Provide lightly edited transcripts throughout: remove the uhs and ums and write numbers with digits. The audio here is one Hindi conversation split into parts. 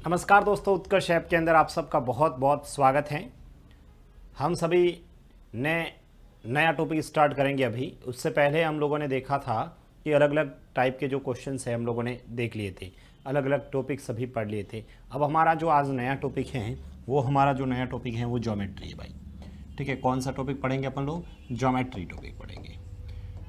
नमस्कार दोस्तों, उत्कर्ष ऐप के अंदर आप सबका बहुत बहुत स्वागत है। हम सभी नया टॉपिक स्टार्ट करेंगे। अभी उससे पहले हम लोगों ने देखा था कि अलग अलग टाइप के जो क्वेश्चंस हैं हम लोगों ने देख लिए थे, अलग अलग टॉपिक सभी पढ़ लिए थे। अब हमारा जो आज नया टॉपिक है वो ज्योमेट्री है भाई। ठीक है, कौन सा टॉपिक पढ़ेंगे अपन लोग? ज्योमेट्री टॉपिक पढ़ेंगे।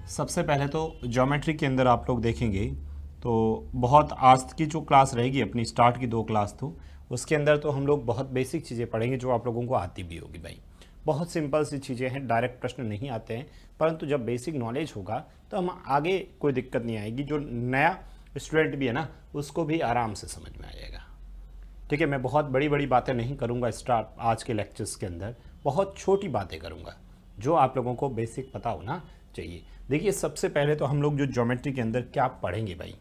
सबसे पहले तो ज्योमेट्री के अंदर आप लोग देखेंगे तो बहुत आज की जो क्लास रहेगी अपनी स्टार्ट की 2 क्लास, तो उसके अंदर तो हम लोग बहुत बेसिक चीज़ें पढ़ेंगे जो आप लोगों को आती भी होगी भाई। बहुत सिंपल सी चीज़ें हैं, डायरेक्ट प्रश्न नहीं आते हैं, परंतु जब बेसिक नॉलेज होगा तो हम आगे कोई दिक्कत नहीं आएगी। जो नया स्टूडेंट भी है ना, उसको भी आराम से समझ में आ जाएगा। ठीक है, मैं बहुत बड़ी बड़ी बातें नहीं करूँगा स्टार्ट आज के लेक्चर्स के अंदर, बहुत छोटी बातें करूँगा जो आप लोगों को बेसिक पता होना चाहिए। देखिए, सबसे पहले तो हम लोग जो ज्योमेट्री के अंदर क्या पढ़ेंगे भाई,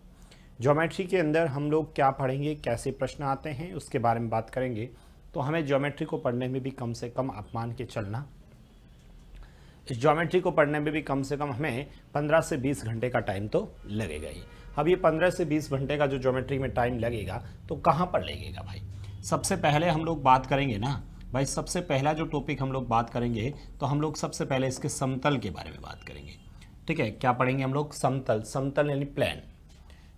ज्योमेट्री के अंदर हम लोग क्या पढ़ेंगे, कैसे प्रश्न आते हैं उसके बारे में बात करेंगे। तो हमें ज्योमेट्री को पढ़ने में भी कम से कम आप मान के चलना, इस ज्योमेट्री को पढ़ने में भी कम से कम हमें 15 से 20 घंटे का टाइम तो लगेगा ही। अब ये 15 से 20 घंटे का जो ज्योमेट्री में टाइम लगेगा तो कहाँ पर लगेगा भाई? सबसे पहले हम लोग बात करेंगे ना भाई, सबसे पहला जो टॉपिक हम लोग बात करेंगे तो हम लोग सबसे पहले इसके समतल के बारे में बात करेंगे। ठीक है, क्या पढ़ेंगे हम लोग? समतल। समतल यानी प्लेन।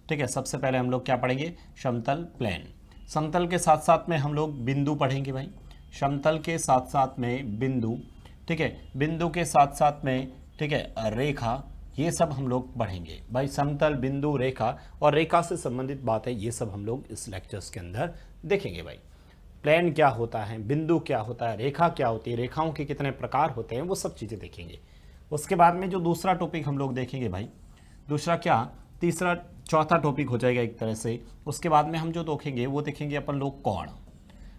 ठीक है, सबसे पहले हम लोग क्या पढ़ेंगे? समतल, प्लेन। समतल के साथ साथ में हम लोग बिंदु पढ़ेंगे भाई, समतल के साथ साथ में बिंदु। ठीक है, बिंदु के साथ साथ में ठीक है रेखा, ये सब हम लोग पढ़ेंगे भाई। समतल, बिंदु, रेखा और रेखा से संबंधित बात है, ये सब हम लोग इस लेक्चर्स के अंदर देखेंगे भाई। प्लेन क्या होता है, बिंदु क्या होता है, रेखा क्या होती है, रेखाओं के कितने प्रकार होते हैं, वो सब चीज़ें देखेंगे। उसके बाद में जो दूसरा टॉपिक हम लोग देखेंगे भाई, दूसरा क्या, तीसरा चौथा टॉपिक हो जाएगा एक तरह से। उसके बाद में हम जो देखेंगे वो देखेंगे अपन लोग कोण।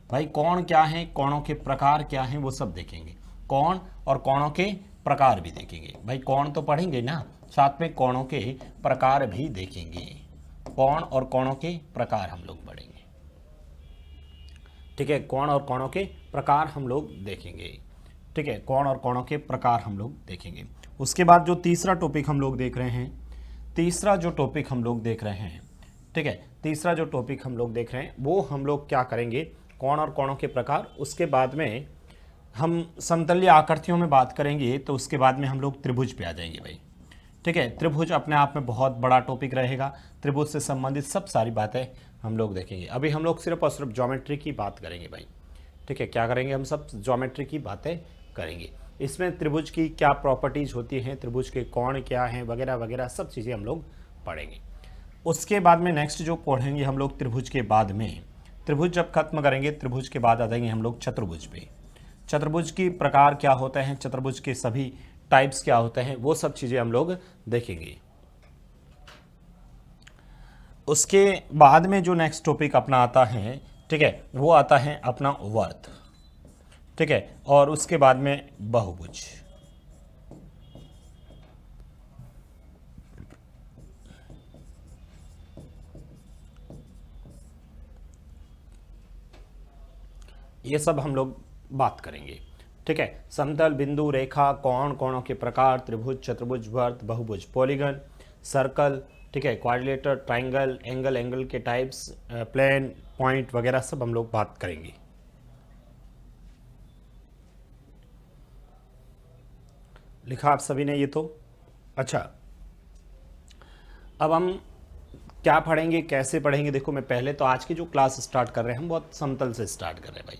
भाई कोण क्या है, कोणों के प्रकार क्या हैं, वो सब देखेंगे। कोण और कोणों के प्रकार भी देखेंगे भाई। कोण तो पढ़ेंगे ना, साथ में कोणों के प्रकार भी देखेंगे। कोण और कोणों के प्रकार हम लोग पढ़ेंगे। ठीक है, कोण और कोणों के प्रकार हम लोग देखेंगे। ठीक है, कोण और कोणों के प्रकार हम लोग देखेंगे। उसके बाद जो तीसरा टॉपिक हम लोग देख रहे हैं, ठीक है, तीसरा जो टॉपिक हम लोग देख रहे हैं वो हम लोग क्या करेंगे? कोण और कोणों के प्रकार। उसके बाद में हम समतलीय आकृतियों में बात करेंगे, तो उसके बाद में हम लोग त्रिभुज पे आ जाएंगे भाई। ठीक है, त्रिभुज अपने आप में बहुत बड़ा टॉपिक रहेगा। त्रिभुज से संबंधित सब सारी बातें हम लोग देखेंगे। अभी हम लोग सिर्फ और सिर्फ ज्योमेट्री की बात करेंगे भाई। ठीक है, क्या करेंगे? हम सब ज्योमेट्री की बातें करेंगे। इसमें त्रिभुज की क्या प्रॉपर्टीज होती हैं, त्रिभुज के कोण क्या हैं, वगैरह वगैरह सब चीज़ें हम लोग पढ़ेंगे। उसके बाद में नेक्स्ट जो पढ़ेंगे हम लोग त्रिभुज के बाद में, त्रिभुज जब खत्म करेंगे त्रिभुज के बाद आ जाएंगे हम लोग चतुर्भुज पे। चतुर्भुज की प्रकार क्या होते हैं, चतुर्भुज के सभी टाइप्स क्या होते हैं, वो सब चीज़ें हम लोग देखेंगे। उसके बाद में जो नेक्स्ट टॉपिक अपना आता है, ठीक है, वो आता है अपना वर्त। ठीक है, और उसके बाद में बहुभुज। ये सब हम लोग बात करेंगे। ठीक है, समतल, बिंदु, रेखा, कोण, कोणों के प्रकार, त्रिभुज, चतुर्भुज, वर्त, बहुभुज, पॉलीगन, सर्कल, ठीक है, क्वाड्रिलेटर, ट्राइंगल, एंगल, एंगल के टाइप्स, प्लेन, पॉइंट वगैरह सब हम लोग बात करेंगे। लिखा आप सभी ने ये तो? अच्छा, अब हम क्या पढ़ेंगे, कैसे पढ़ेंगे? देखो, मैं पहले तो आज की जो क्लास स्टार्ट कर रहे हैं हम बहुत समतल से स्टार्ट कर रहे हैं भाई।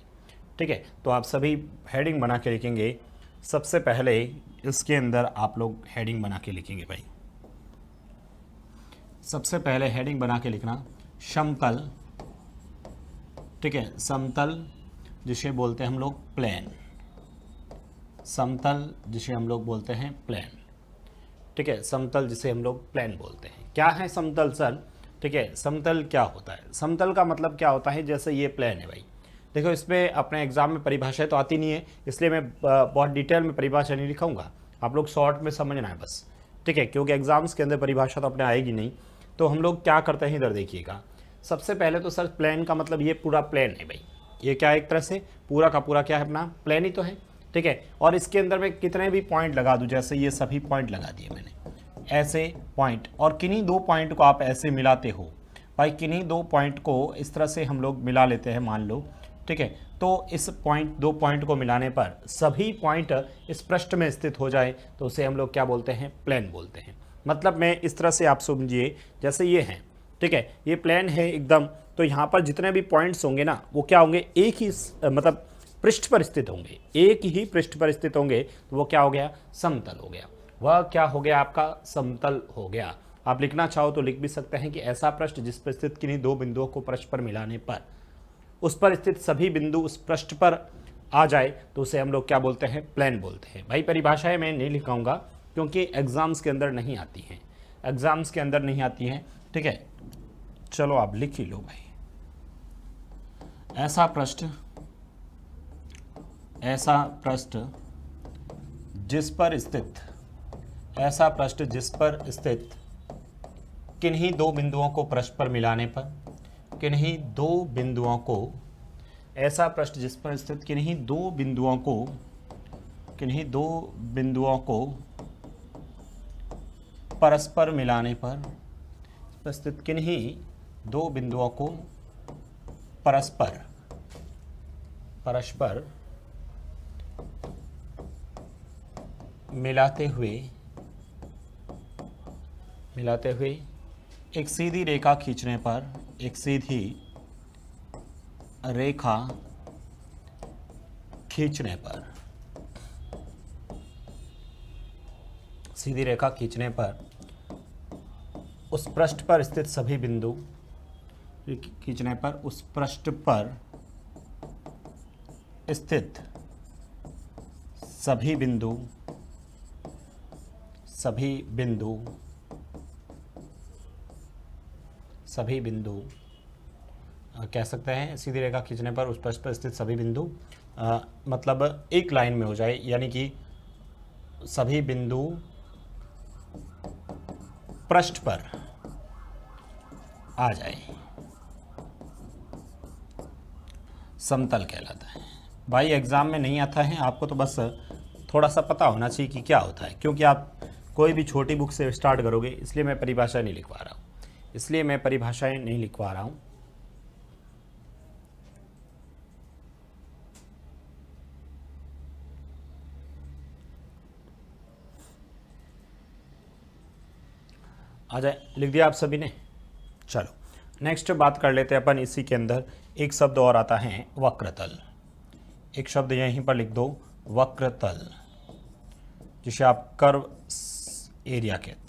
ठीक है, तो आप सभी हेडिंग बना के लिखेंगे। सबसे पहले इसके अंदर आप लोग हेडिंग बना के लिखेंगे भाई। सबसे पहले हेडिंग बना के लिखना समतल। ठीक है, समतल जिसे बोलते हैं हम लोग प्लेन। समतल जिसे हम लोग बोलते हैं प्लेन। ठीक है, समतल जिसे हम लोग प्लेन बोलते हैं। क्या है समतल सर? ठीक है, समतल क्या होता है? समतल का मतलब क्या होता है? जैसे ये प्लेन है भाई, देखो इसमें अपने एग्जाम में परिभाषा तो आती नहीं है, इसलिए मैं बहुत डिटेल में परिभाषा नहीं लिखाऊंगा, आप लोग शॉर्ट में समझना है बस। ठीक है, क्योंकि एग्जाम्स के अंदर परिभाषा तो अपने आएगी नहीं। तो हम लोग क्या करते हैं, इधर देखिएगा। सबसे पहले तो सर प्लेन का मतलब ये पूरा प्लेन है भाई। ये क्या है? एक तरह से पूरा का पूरा क्या है अपना? प्लेन ही तो है। ठीक है, और इसके अंदर मैं कितने भी पॉइंट लगा दूं, जैसे ये सभी पॉइंट लगा दिए मैंने, ऐसे पॉइंट, और किन्हीं 2 पॉइंट को आप ऐसे मिलाते हो भाई किन्हीं दो पॉइंट को इस तरह से हम लोग मिला लेते हैं मान लो, ठीक है। तो इस दो पॉइंट को मिलाने पर सभी पॉइंट इस पृष्ठ में स्थित हो जाए तो उसे हम लोग क्या बोलते हैं, प्लेन बोलते हैं। मतलब मैं इस तरह से आप समझिए, जैसे ये हैं, ठीक है, ये प्लेन है एकदम, तो यहाँ पर जितने भी पॉइंट्स होंगे ना वो क्या होंगे, एक ही मतलब पृष्ठ पर स्थित होंगे, एक ही पृष्ठ पर स्थित होंगे, तो वो क्या हो गया, समतल हो गया। वह क्या हो गया, आपका समतल हो गया। आप लिखना चाहो तो लिख भी सकते हैं कि ऐसा पृष्ठ जिस पर स्थित किन्हीं दो बिंदुओं को पृष्ठ पर मिलाने पर उस पर स्थित सभी बिंदु उस पृष्ठ पर आ जाए तो उसे हम लोग क्या बोलते हैं, प्लेन बोलते हैं। भाई परिभाषाएं मैं नहीं लिखाऊंगा क्योंकि एग्जाम्स के अंदर नहीं आती हैं, एग्जाम्स के अंदर नहीं आती हैं, ठीक है। चलो आप लिख ही लो भाई। ऐसा पृष्ठ जिस पर स्थित, ऐसा पृष्ठ जिस पर स्थित किन्हीं दो बिंदुओं को पृष्ठ पर मिलाने पर, किन्हीं दो बिंदुओं को, ऐसा पृष्ठ जिस पर स्थित किन्हीं दो बिंदुओं को परस्पर मिलाने पर, स्थित किन्हीं दो बिंदुओं को परस्पर मिलाते हुए एक सीधी रेखा खींचने पर, एक सीधी रेखा खींचने पर उस पृष्ठ पर स्थित सभी बिंदु, खींचने पर उस पृष्ठ पर स्थित सभी बिंदु कह सकते हैं, सीधी रेखा खींचने पर उस पृष्ठ पर स्थित सभी बिंदु मतलब एक लाइन में हो जाए, यानी कि सभी बिंदु पृष्ठ पर आ जाए, समतल कहलाता है। भाई एग्जाम में नहीं आता है, आपको तो बस थोड़ा सा पता होना चाहिए कि क्या होता है, क्योंकि आप कोई भी छोटी बुक से स्टार्ट करोगे, इसलिए मैं परिभाषाएं नहीं लिखवा रहा हूँ, आ जाए, लिख दिया आप सभी ने। चलो नेक्स्ट बात कर लेते हैं अपन, इसी के अंदर एक शब्द और आता है, वक्रतल। एक शब्द यहीं पर लिख दो, वक्रतल, जिसे आप कर्व एरिया कहते,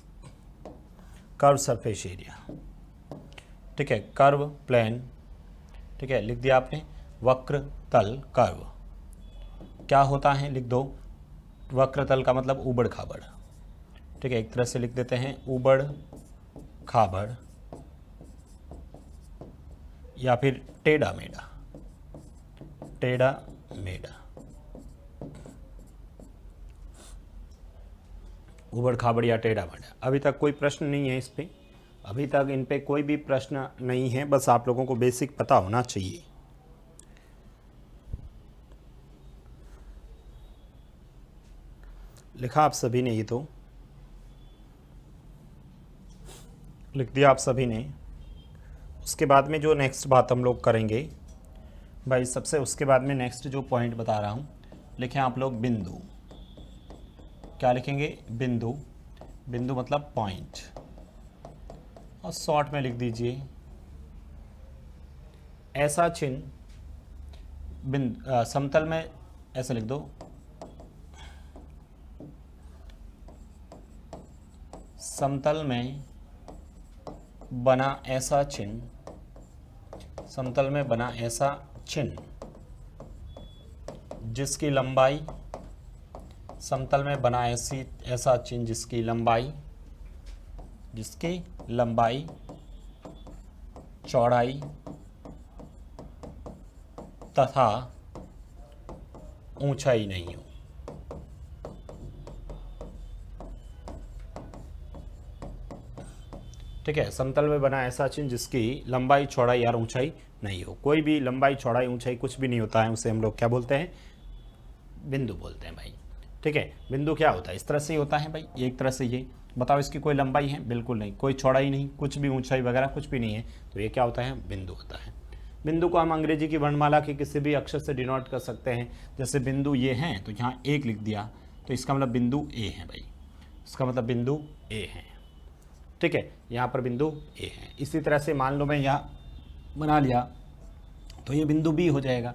कर्व सरफेस एरिया, ठीक है, कर्व प्लेन, ठीक है, लिख दिया आपने। वक्रतल कर्व क्या होता है, लिख दो। वक्रतल का मतलब ऊबड़ खाबड़, ठीक है, एक तरह से लिख देते हैं ऊबड़ खाबड़ या फिर टेढ़ा मेढ़ा, ऊबड़ खाबड़ या टेढ़ा मेढ़ा। अभी तक कोई प्रश्न नहीं है इस पे, अभी तक इन पे कोई भी प्रश्न नहीं है, बस आप लोगों को बेसिक पता होना चाहिए। लिखा आप सभी ने, ये तो लिख दिया आप सभी ने। उसके बाद में जो नेक्स्ट बात हम लोग करेंगे भाई, सबसे उसके बाद में नेक्स्ट जो पॉइंट बता रहा हूँ, लिखें आप लोग बिंदु। क्या लिखेंगे, बिंदु। बिंदु मतलब पॉइंट, और शॉर्ट में लिख दीजिए ऐसा चिन्ह, समतल में ऐसे लिख दो, समतल में बना ऐसा चिन्ह, समतल में बना ऐसा चिन्ह जिसकी लंबाई, समतल में बना ऐसा चिन्ह जिसकी लंबाई चौड़ाई तथा ऊंचाई नहीं हो। ठीक है, समतल में बना ऐसा चिन्ह जिसकी लंबाई चौड़ाई और ऊंचाई नहीं हो। कोई भी लंबाई चौड़ाई ऊंचाई कुछ भी नहीं होता है, उसे हम लोग क्या बोलते हैं, बिंदु बोलते हैं भाई। ठीक है, बिंदु क्या होता है, इस तरह से ही होता है भाई, एक तरह से ये बताओ इसकी कोई लंबाई है? बिल्कुल नहीं। कोई चौड़ाई नहीं, कुछ भी ऊंचाई वगैरह कुछ भी नहीं है, तो ये क्या होता है? बिंदु होता है। बिंदु को हम अंग्रेजी की वर्णमाला के किसी भी अक्षर से डिनोट कर सकते हैं। जैसे बिंदु ये हैं तो यहाँ 1 लिख दिया, तो इसका मतलब बिंदु ए है भाई, इसका मतलब बिंदु ए है। ठीक है, यहाँ पर बिंदु ए है। इसी तरह से मान लो मैं यहाँ बना लिया तो ये बिंदु बी हो जाएगा।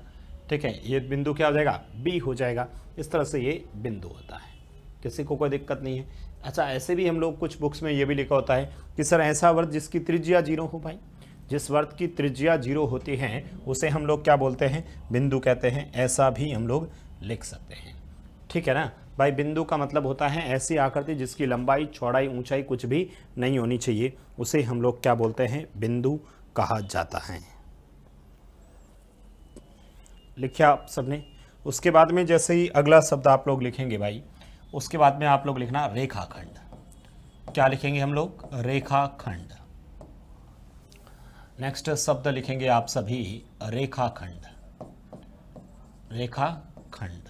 ठीक है, ये बिंदु क्या हो जाएगा? बी हो जाएगा। इस तरह से ये बिंदु होता है, किसी को कोई दिक्कत नहीं है। अच्छा, ऐसे भी हम लोग कुछ बुक्स में ये भी लिखा होता है कि सर ऐसा वर्त जिसकी त्रिज्या 0 हो भाई, जिस वर्त की त्रिज्या 0 होती है उसे हम लोग क्या बोलते हैं? बिंदु कहते हैं। ऐसा भी हम लोग लिख सकते हैं। ठीक है ना भाई, बिंदु का मतलब होता है ऐसी आकृति जिसकी लंबाई, चौड़ाई, ऊंचाई कुछ भी नहीं होनी चाहिए, उसे हम लोग क्या बोलते हैं? बिंदु कहा जाता है। लिखिए आप सबने। उसके बाद में जैसे ही अगला शब्द आप लोग लिखेंगे भाई, उसके बाद में आप लोग लिखना रेखाखंड। क्या लिखेंगे हम लोग? रेखाखंड। नेक्स्ट शब्द लिखेंगे आप सभी रेखाखंड। रेखाखंड।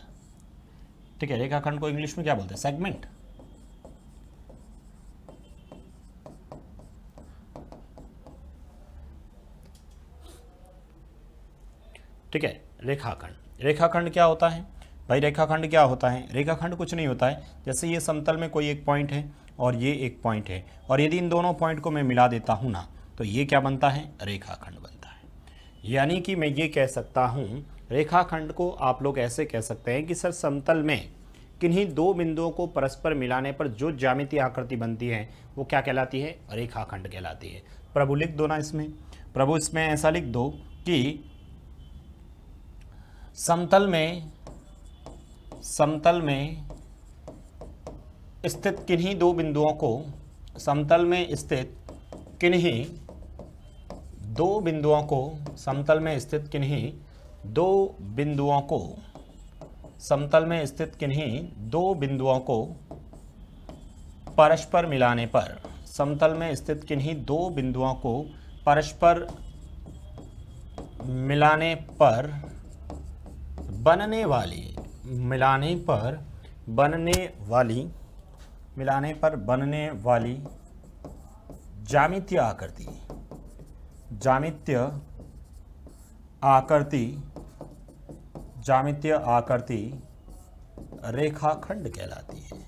ठीक है, रेखाखंड को इंग्लिश में क्या बोलते हैं? सेगमेंट। ठीक है, रेखाखंड। रेखाखंड क्या होता है भाई? रेखाखंड क्या होता है? रेखाखंड कुछ नहीं होता है, जैसे ये समतल में कोई एक पॉइंट है और ये एक पॉइंट है, और यदि इन दोनों पॉइंट को मैं मिला देता हूं ना, तो ये क्या बनता है? रेखाखंड बनता है। यानी कि मैं ये कह सकता हूं, रेखाखंड को आप लोग ऐसे कह सकते हैं कि सर समतल में किन्हीं दो बिंदुओं को परस्पर मिलाने पर जो ज्यामितीय आकृति बनती है वो क्या कहलाती है? रेखाखंड कहलाती है। प्रभु लिख दो ना इसमें, प्रभु इसमें ऐसा लिख दो कि समतल में स्थित किन्हीं दो बिंदुओं को, समतल में स्थित किन्हीं दो बिंदुओं को, समतल में स्थित किन्हीं दो बिंदुओं को, समतल में स्थित किन्हीं दो बिंदुओं को परस्पर मिलाने पर, समतल में स्थित किन्हीं दो बिंदुओं को परस्पर मिलाने पर बनने वाली ज्यामितीय आकृति रेखाखंड कहलाती है।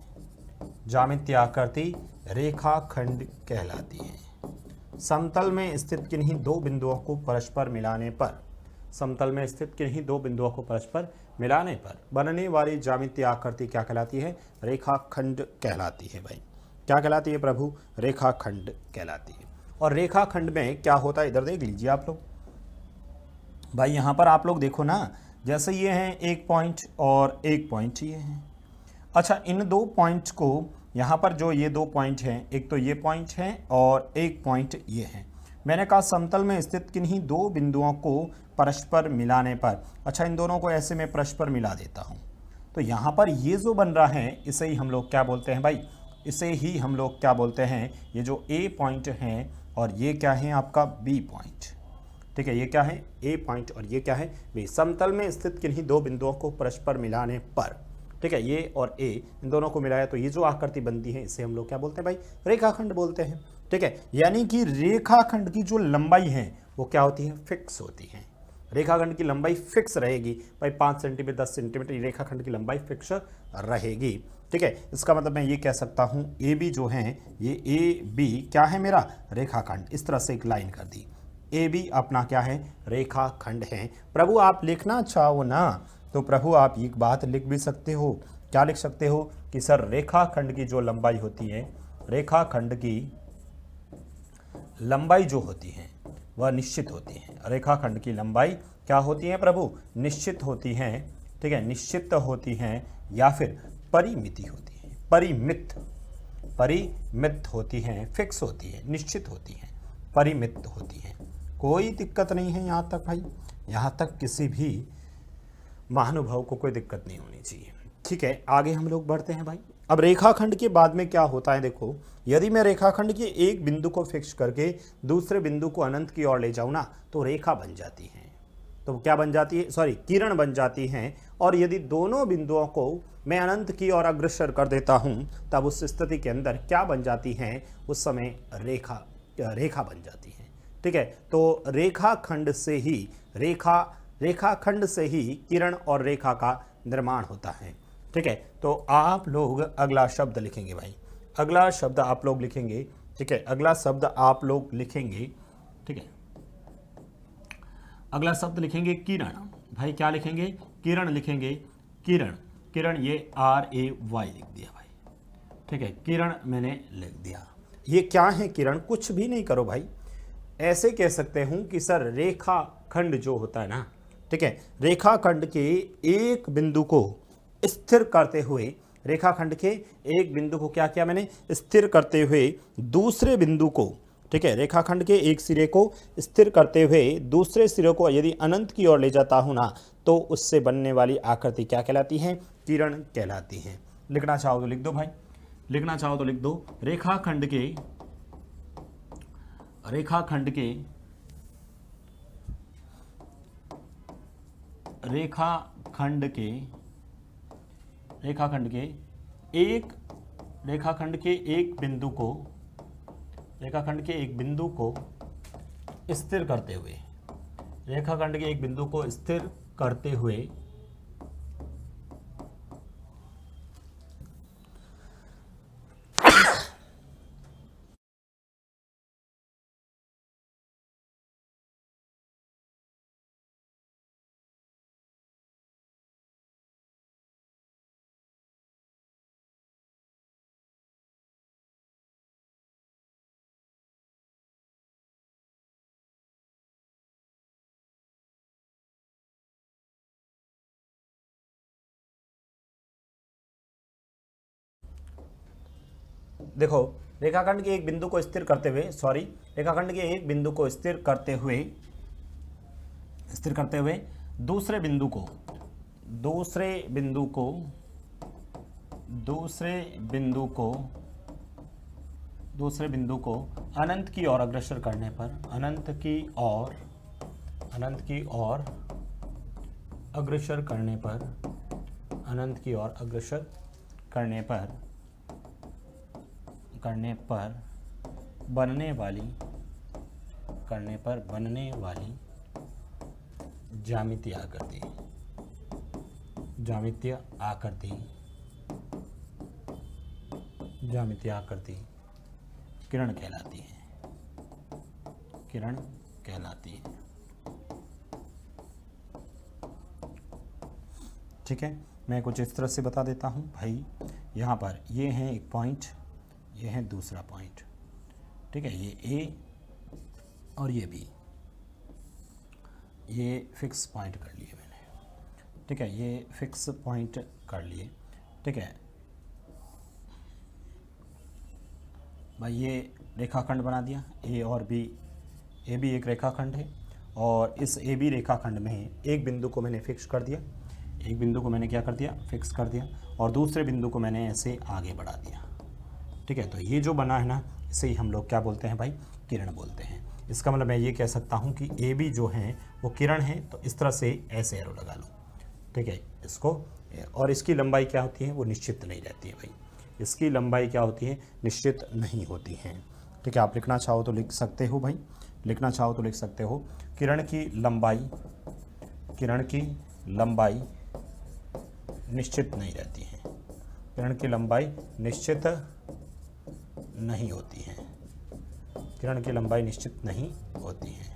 ज्यामितीय आकृति रेखाखंड कहलाती है। समतल में स्थित किन्हीं दो बिंदुओं को परस्पर मिलाने पर, समतल में स्थित किन्हीं दो बिंदुओं को परस्पर मिलाने पर बनने वाली ज्यामितीय आकृति क्या कहलाती है? रेखाखंड कहलाती है भाई। क्या कहलाती है प्रभु? रेखाखंड कहलाती है। और रेखाखंड में क्या होता है, इधर देख लीजिए आप लोग भाई। यहाँ पर आप लोग देखो ना, जैसे ये हैं एक पॉइंट और एक पॉइंट ये है। अच्छा, इन दो पॉइंट्स को यहाँ पर जो ये दो पॉइंट हैं, एक तो ये पॉइंट है और एक पॉइंट ये है। मैंने कहा समतल में स्थित किन्हीं दो बिंदुओं को परस्पर मिलाने पर, अच्छा इन दोनों को ऐसे मैं परस्पर मिला देता हूँ, तो यहाँ पर ये जो बन रहा है इसे ही हम लोग क्या बोलते हैं भाई? इसे ही हम लोग क्या बोलते हैं? ये जो ए पॉइंट है और ये क्या है आपका बी पॉइंट। ठीक है, ये क्या है? ए पॉइंट और ये क्या है? बी। समतल में स्थित किन्हीं दो बिंदुओं को परस्पर मिलाने पर, ठीक है, ये और ए इन दोनों को मिलाया तो ये जो आकृति बनती है इसे हम लोग क्या बोलते हैं भाई? रेखाखंड बोलते हैं। ठीक है, यानी कि रेखाखंड की जो लंबाई है वो क्या होती है? फिक्स होती है। रेखाखंड की लंबाई फिक्स रहेगी भाई, 5 सेंटीमीटर 10 सेंटीमीटर रेखाखंड की लंबाई फिक्स रहेगी। ठीक है, इसका मतलब मैं ये कह सकता हूँ ए बी जो है, ये ए बी क्या है मेरा? रेखाखंड। इस तरह से एक लाइन कर दी, ए बी अपना क्या है? रेखाखंड है। प्रभु आप लिखना चाहो ना तो प्रभु आप एक बात लिख भी सकते हो। क्या लिख सकते हो? कि सर रेखाखंड की जो लंबाई होती है, रेखाखंड की लंबाई जो होती है वह निश्चित होती है। रेखाखंड की लंबाई क्या होती है प्रभु? निश्चित होती है। ठीक है, निश्चित होती हैं या फिर परिमिति होती है, परिमित होती हैं, फिक्स होती है, निश्चित होती हैं, परिमित होती हैं। कोई दिक्कत नहीं है यहाँ तक भाई, यहाँ तक किसी भी महानुभाव को कोई दिक्कत नहीं होनी चाहिए। ठीक है, आगे हम लोग बढ़ते हैं भाई। अब रेखाखंड के बाद में क्या होता है देखो, यदि मैं रेखाखंड के एक बिंदु को फिक्स करके दूसरे बिंदु को अनंत की ओर ले जाऊँ ना तो रेखा बन जाती है। तो क्या बन जाती है, सॉरी किरण बन जाती हैं। और यदि दोनों बिंदुओं को मैं अनंत की ओर अग्रसर कर देता हूं, तब उस स्थिति के अंदर क्या बन जाती हैं, उस समय रेखा बन जाती है। ठीक है, तो रेखाखंड से ही किरण और रेखा का निर्माण होता है। ठीक है, तो आप लोग अगला शब्द लिखेंगे भाई, अगला शब्द आप लोग लिखेंगे। ठीक है, अगला शब्द आप लोग लिखेंगे। ठीक है, अगला शब्द लिखेंगे किरण। भाई क्या लिखेंगे, किरण लिखेंगे। किरण ये RAY लिख दिया भाई। ठीक है, किरण मैंने लिख दिया। ये क्या है किरण, कुछ भी नहीं करो भाई, ऐसे कह सकते हूं कि सर रेखाखंड जो होता है ना, ठीक है, रेखाखंड के एक बिंदु को स्थिर करते हुए, रेखाखंड के एक बिंदु को क्या किया मैंने, स्थिर करते हुए दूसरे बिंदु को, ठीक है, रेखाखंड के एक सिरे को स्थिर करते हुए दूसरे सिरे को यदि अनंत की ओर ले जाता हूं ना, तो उससे बनने वाली आकृति क्या कहलाती है, किरण कहलाती है। लिखना चाहो तो लिख दो भाई, लिखना चाहो तो लिख दो। रेखाखंड के एक बिंदु को स्थिर करते हुए, रेखाखंड के एक बिंदु को स्थिर करते हुए देखो, रेखाखंड के एक बिंदु को स्थिर करते हुए, रेखाखंड के एक बिंदु को स्थिर करते हुए दूसरे बिंदु को अनंत की ओर अग्रसर करने पर, अनंत की ओर अग्रसर करने पर बनने वाली ज्यामितीय आकृति किरण कहलाती है। ठीक है, मैं कुछ इस तरह से बता देता हूं भाई। यहाँ पर ये है एक पॉइंट, ये है दूसरा पॉइंट। ठीक है, ये A और ये B, ये फिक्स पॉइंट कर लिए मैंने। ठीक है, ये फिक्स पॉइंट कर लिए। ठीक है भाई, ये रेखाखंड बना दिया A और B। A भी एक रेखाखंड है और इस AB रेखाखंड में एक बिंदु को मैंने फिक्स कर दिया, एक बिंदु को मैंने क्या कर दिया, फिक्स कर दिया, और दूसरे बिंदु को मैंने ऐसे आगे बढ़ा दिया। ठीक है, तो ये जो बना है ना, इसे ही हम लोग क्या बोलते हैं भाई, किरण बोलते हैं। इसका मतलब मैं ये कह सकता हूँ कि AB जो है वो किरण है, तो इस तरह से ऐसे एरो लगा लो। ठीक है, इसको, और इसकी लंबाई क्या होती है, वो निश्चित नहीं रहती है भाई, इसकी लंबाई क्या होती है, निश्चित नहीं होती है। ठीक है, आप लिखना चाहो तो लिख सकते हो भाई, लिखना चाहो तो लिख सकते हो। किरण की लंबाई निश्चित नहीं रहती है, किरण की लंबाई निश्चित नहीं होती है, किरण की लंबाई निश्चित नहीं होती है,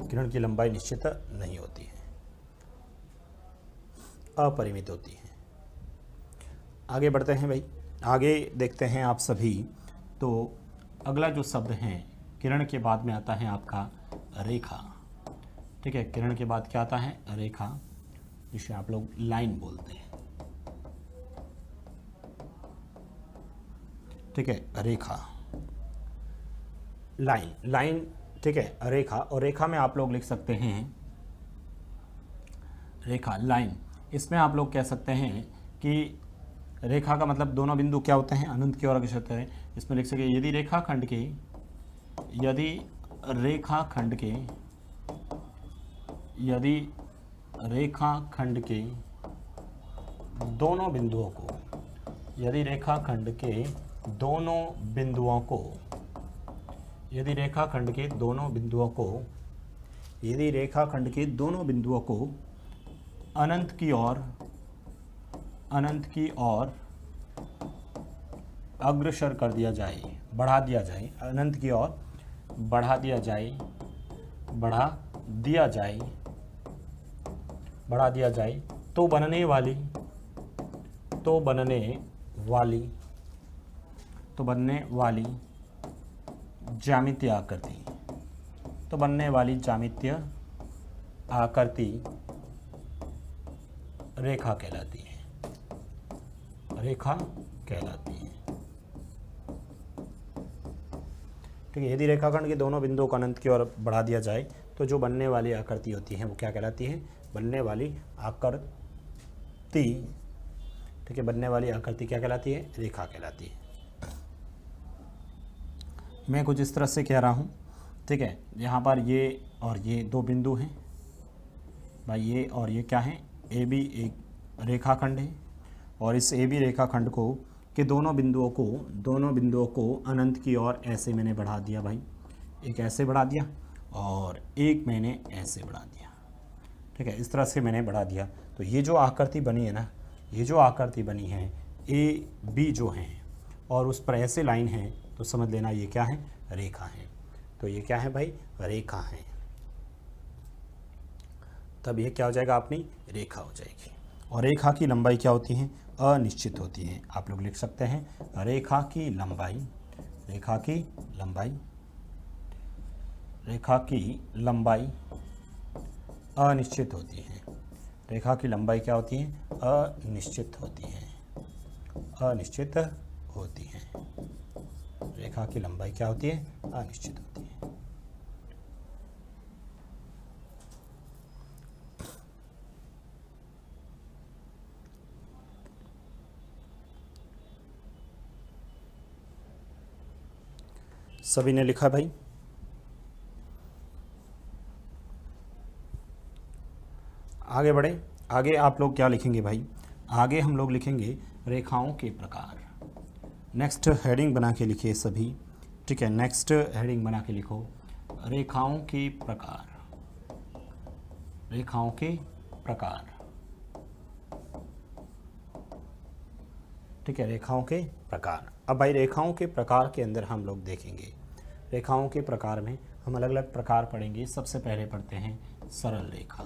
किरण की लंबाई निश्चित नहीं होती है, अपरिमित होती है। आगे बढ़ते हैं भाई, आगे देखते हैं आप सभी। तो अगला जो शब्द है, किरण के बाद में आता है आपका रेखा। ठीक है, किरण के बाद क्या आता है, रेखा, जिसे आप लोग लाइन बोलते हैं। ठीक है, रेखा, लाइन। ठीक है, रेखा, और रेखा में आप लोग लिख सकते हैं रेखा, लाइन। इसमें आप लोग कह सकते हैं कि रेखा का मतलब दोनों बिंदु क्या होते हैं, अनंत की ओर अग्रसर होते हैं। इसमें लिख सके, यदि रेखाखंड के यदि रेखाखंड के दोनों बिंदुओं को, यदि रेखाखंड के दोनों बिंदुओं को, यदि रेखाखंड के दोनों बिंदुओं को, यदि रेखाखंड के दोनों बिंदुओं को अनंत की ओर अग्रसर कर दिया जाए, बढ़ा दिया जाए, अनंत की ओर बढ़ा दिया जाए, बढ़ा दिया जाए, तो बनने वाली ज्यामितीय आकृति, तो बनने वाली ज्यामितीय आकृति रेखा कहलाती है, रेखा कहलाती है। ठीक है, यदि रेखाखंड के दोनों बिंदुओं को अनंत की ओर बढ़ा दिया जाए तो जो बनने वाली आकृति होती है वो क्या कहलाती है? बनने वाली आकृति। ठीक है, बनने वाली आकृति क्या कहलाती है? रेखा कहलाती है। मैं कुछ इस तरह से कह रहा हूँ। ठीक है, यहाँ पर ये और ये दो बिंदु हैं भाई, ये और ये क्या है? ए बी एक रेखाखंड है और इस ए बी रेखाखंड को के दोनों बिंदुओं को अनंत की ओर ऐसे मैंने बढ़ा दिया भाई, एक ऐसे बढ़ा दिया और एक मैंने ऐसे बढ़ा दिया। ठीक है, इस तरह से मैंने बढ़ा दिया तो ये जो आकृति बनी है ना, ये जो आकृति बनी है ए बी जो है और उस पर ऐसे लाइन है तो समझ लेना ये क्या है? रेखा है। तो ये क्या है भाई? रेखा है। तब ये क्या हो जाएगा? अपनी रेखा हो जाएगी। और रेखा की लंबाई क्या होती है? अनिश्चित होती है। आप लोग लिख सकते हैं रेखा की लंबाई, रेखा की लंबाई, रेखा की लंबाई अनिश्चित होती है। रेखा की लंबाई क्या होती है? अनिश्चित होती है, अनिश्चित होती है। रेखा की लंबाई क्या होती है? अनिश्चित होती है। सभी ने लिखा भाई? आगे बढ़े। आगे आप लोग क्या लिखेंगे भाई? आगे हम लोग लिखेंगे रेखाओं के प्रकार। नेक्स्ट हेडिंग बना के लिखिए सभी। ठीक है, नेक्स्ट हेडिंग बना के लिखो रेखाओं के प्रकार, रेखाओं के प्रकार। ठीक है, रेखाओं के प्रकार। अब भाई रेखाओं के प्रकार के अंदर हम लोग देखेंगे, रेखाओं के प्रकार में हम अलग अलग प्रकार पढ़ेंगे। सबसे पहले पढ़ते हैं सरल रेखा।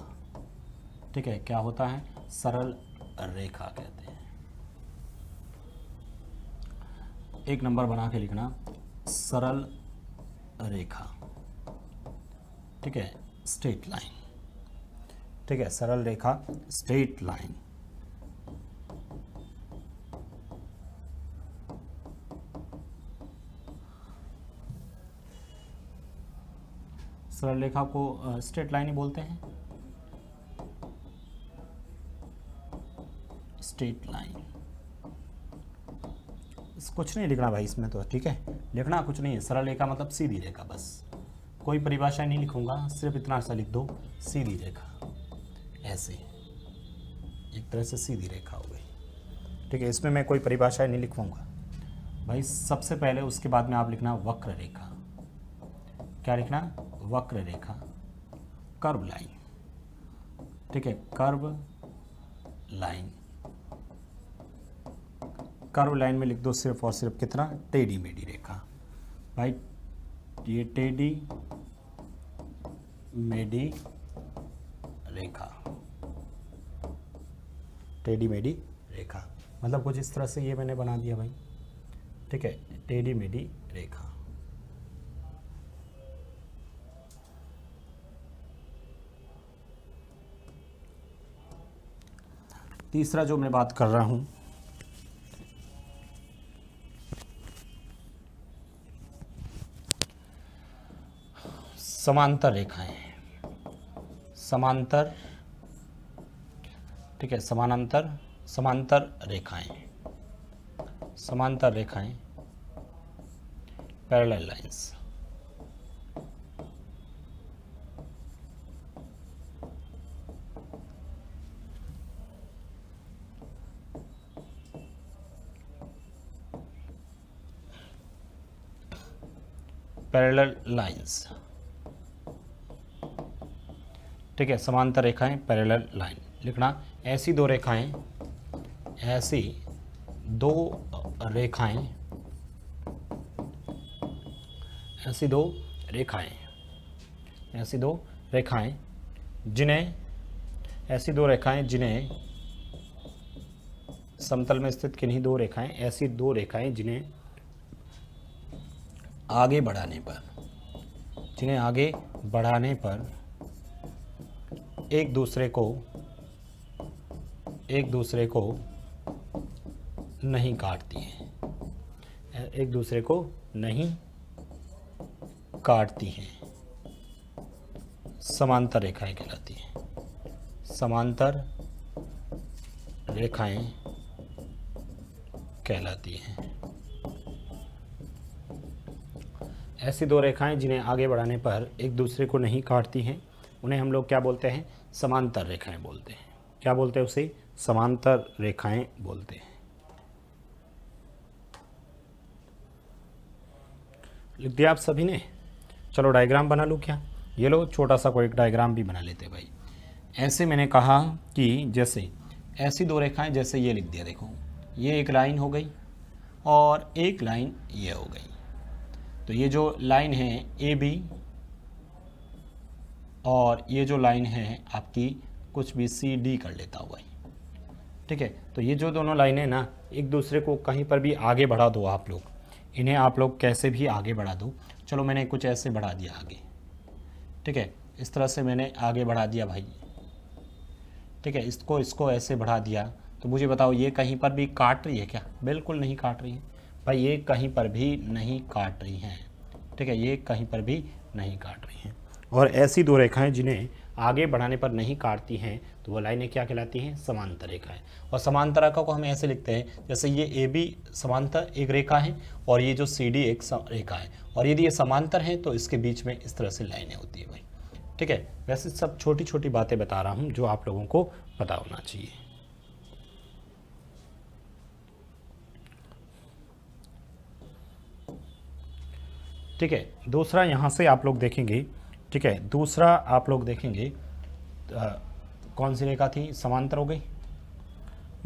ठीक है, क्या होता है? सरल रेखा कहते हैं। एक नंबर बना के लिखना सरल रेखा। ठीक है, स्ट्रेट लाइन। ठीक है, सरल रेखा, स्ट्रेट लाइन। सरल रेखा को स्ट्रेट लाइन ही बोलते हैं, स्ट्रेट लाइन। कुछ नहीं लिखना भाई इसमें तो। ठीक है, लिखना कुछ नहीं है। सरल रेखा मतलब सीधी रेखा, बस कोई परिभाषा नहीं लिखूंगा, सिर्फ इतना सा लिख दो, सीधी रेखा। ऐसे एक तरह से सीधी रेखा हो गई। ठीक है, इसमें मैं कोई परिभाषा नहीं लिखूंगा भाई। सबसे पहले उसके बाद में आप लिखना वक्र रेखा। क्या लिखना? वक्र रेखा, कर्व लाइन। ठीक है, कर्व लाइन। कर्व लाइन में लिख दो सिर्फ और सिर्फ कितना? टेढ़ी मेढ़ी रेखा भाई। ये टेढ़ी मेढ़ी रेखा, टेढ़ी मेढ़ी रेखा मतलब कुछ इस तरह से ये मैंने बना दिया भाई। ठीक है, टेढ़ी मेढ़ी रेखा। तीसरा जो मैं बात कर रहा हूं, समांतर रेखाएं। समांतर, ठीक है, समानांतर, समांतर रेखाएं, समांतर रेखाएं, पैरेलल लाइंस। पैरेलल लाइंस, ठीक है, समांतर रेखाएं, पैरेलल लाइन लिखना। ऐसी दो रेखाएं, ऐसी दो रेखाएं, ऐसी दो रेखाएं, ऐसी दो रेखाएं जिन्हें, ऐसी दो रेखाएं जिन्हें समतल में स्थित किन्हीं दो रेखाएं, ऐसी दो रेखाएं जिन्हें आगे बढ़ाने पर, जिन्हें आगे बढ़ाने पर एक दूसरे को नहीं काटती हैं, एक दूसरे को नहीं काटती हैं, समांतर रेखाएं कहलाती हैं, समांतर रेखाएं कहलाती हैं। ऐसी दो रेखाएं जिन्हें आगे बढ़ाने पर एक दूसरे को नहीं काटती हैं, उन्हें हम लोग क्या बोलते हैं? समांतर रेखाएं बोलते हैं। क्या बोलते हैं उसे? समांतर रेखाएं बोलते हैं। लिख दिया आप सभी ने? चलो डायग्राम बना लूँ क्या? ये लो छोटा सा कोई डायग्राम भी बना लेते भाई। ऐसे मैंने कहा कि जैसे ऐसी दो रेखाएं, जैसे ये लिख दिया, देखो ये एक लाइन हो गई और एक लाइन ये हो गई। तो ये जो लाइन है ए बी और ये जो लाइन है आपकी कुछ भी सी डी कर लेता हुआ, ठीक है। तो ये जो दोनों लाइनें ना एक दूसरे को कहीं पर भी आगे बढ़ा दो आप लोग, इन्हें आप लोग कैसे भी आगे बढ़ा दो। चलो मैंने कुछ ऐसे बढ़ा दिया आगे, ठीक है, इस तरह से मैंने आगे बढ़ा दिया भाई, ठीक है, इसको ऐसे बढ़ा दिया। तो मुझे बताओ ये कहीं पर भी काट रही है क्या? बिल्कुल नहीं काट रही है भाई, ये कहीं पर भी नहीं काट रही हैं, ठीक है, ये कहीं पर भी नहीं काट रही हैं। और ऐसी दो रेखाएं जिन्हें आगे बढ़ाने पर नहीं काटती हैं, तो वो लाइनें क्या कहलाती हैं? समांतर रेखाएं। और समांतर रेखा को हम ऐसे लिखते हैं, जैसे ये ए बी समांतर एक रेखा है और ये जो सी डी एक रेखा है, और यदि ये समांतर है तो इसके बीच में इस तरह से लाइनें होती है भाई, ठीक है। वैसे सब छोटी छोटी बातें बता रहा हूँ जो आप लोगों को पता होना चाहिए। ठीक है, दूसरा यहाँ से आप लोग देखेंगे, ठीक है, दूसरा आप लोग देखेंगे कौन सी रेखा थी? समांतर हो गई।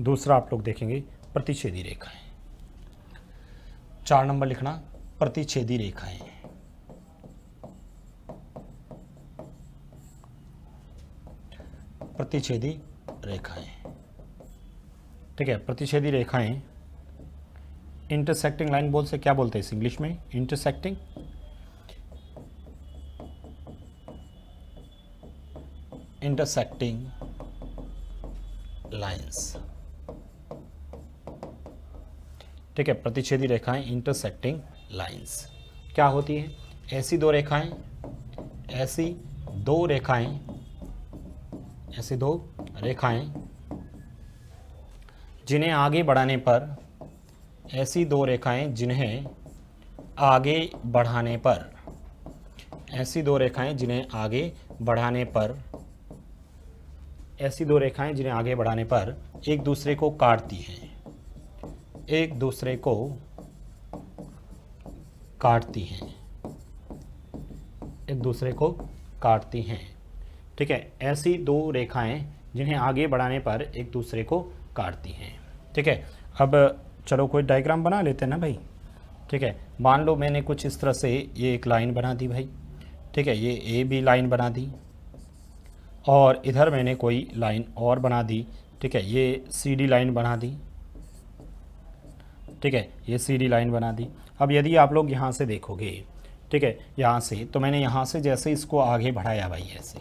दूसरा आप लोग देखेंगे प्रतिच्छेदी रेखाएं। 4 नंबर लिखना, प्रतिच्छेदी रेखाएं। प्रतिच्छेदी रेखाएं, ठीक है, प्रतिच्छेदी रेखाएं इंटरसेक्टिंग लाइन बोल से क्या बोलते हैं इस इंग्लिश में? इंटरसेक्टिंग इंटरसेक्टिंग लाइंस, ठीक है, प्रतिच्छेदी रेखाएं इंटरसेक्टिंग लाइंस क्या होती है? ऐसी दो रेखाएं, ऐसी दो रेखाएं, ऐसी दो रेखाएं जिन्हें आगे बढ़ाने पर, ऐसी दो रेखाएं जिन्हें आगे बढ़ाने पर, ऐसी दो रेखाएं जिन्हें आगे बढ़ाने पर, ऐसी दो रेखाएं जिन्हें आगे बढ़ाने पर एक दूसरे को काटती हैं, एक दूसरे को काटती हैं, एक दूसरे को काटती हैं, ठीक है। ऐसी दो रेखाएं जिन्हें आगे बढ़ाने पर एक दूसरे को काटती हैं, ठीक है। अब चलो कोई डायग्राम बना लेते हैं ना भाई, ठीक है। मान लो मैंने कुछ इस तरह से ये एक लाइन बना दी भाई, ठीक है, ये ए बी लाइन बना दी और इधर मैंने कोई लाइन और बना दी, ठीक है, ये सी डी लाइन बना दी, ठीक है, ये सी डी लाइन बना दी। अब यदि आप लोग यहाँ से देखोगे, ठीक है, यहाँ से, तो मैंने यहाँ से जैसे इसको आगे बढ़ाया भाई ऐसे,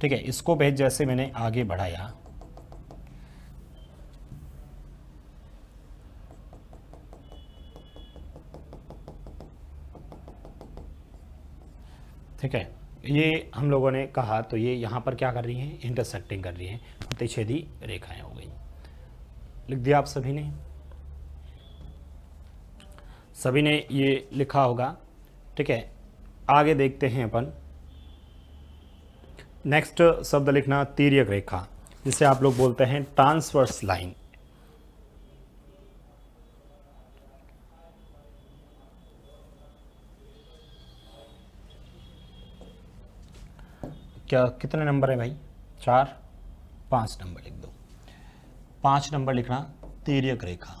ठीक है, इसको भेज जैसे मैंने आगे बढ़ाया, ठीक है, ये हम लोगों ने कहा तो ये यहाँ पर क्या कर रही हैं? इंटरसेक्टिंग कर रही हैं, प्रतिच्छेदी रेखाएं हो गई। लिख दिया आप सभी ने? सभी ने ये लिखा होगा, ठीक है। आगे देखते हैं अपन, नेक्स्ट शब्द लिखना तिर्यक रेखा, जिसे आप लोग बोलते हैं ट्रांसवर्स लाइन। क्या कितने नंबर है भाई? 4, 5 नंबर लिख दो। 5 नंबर लिखना तिर्यक रेखा।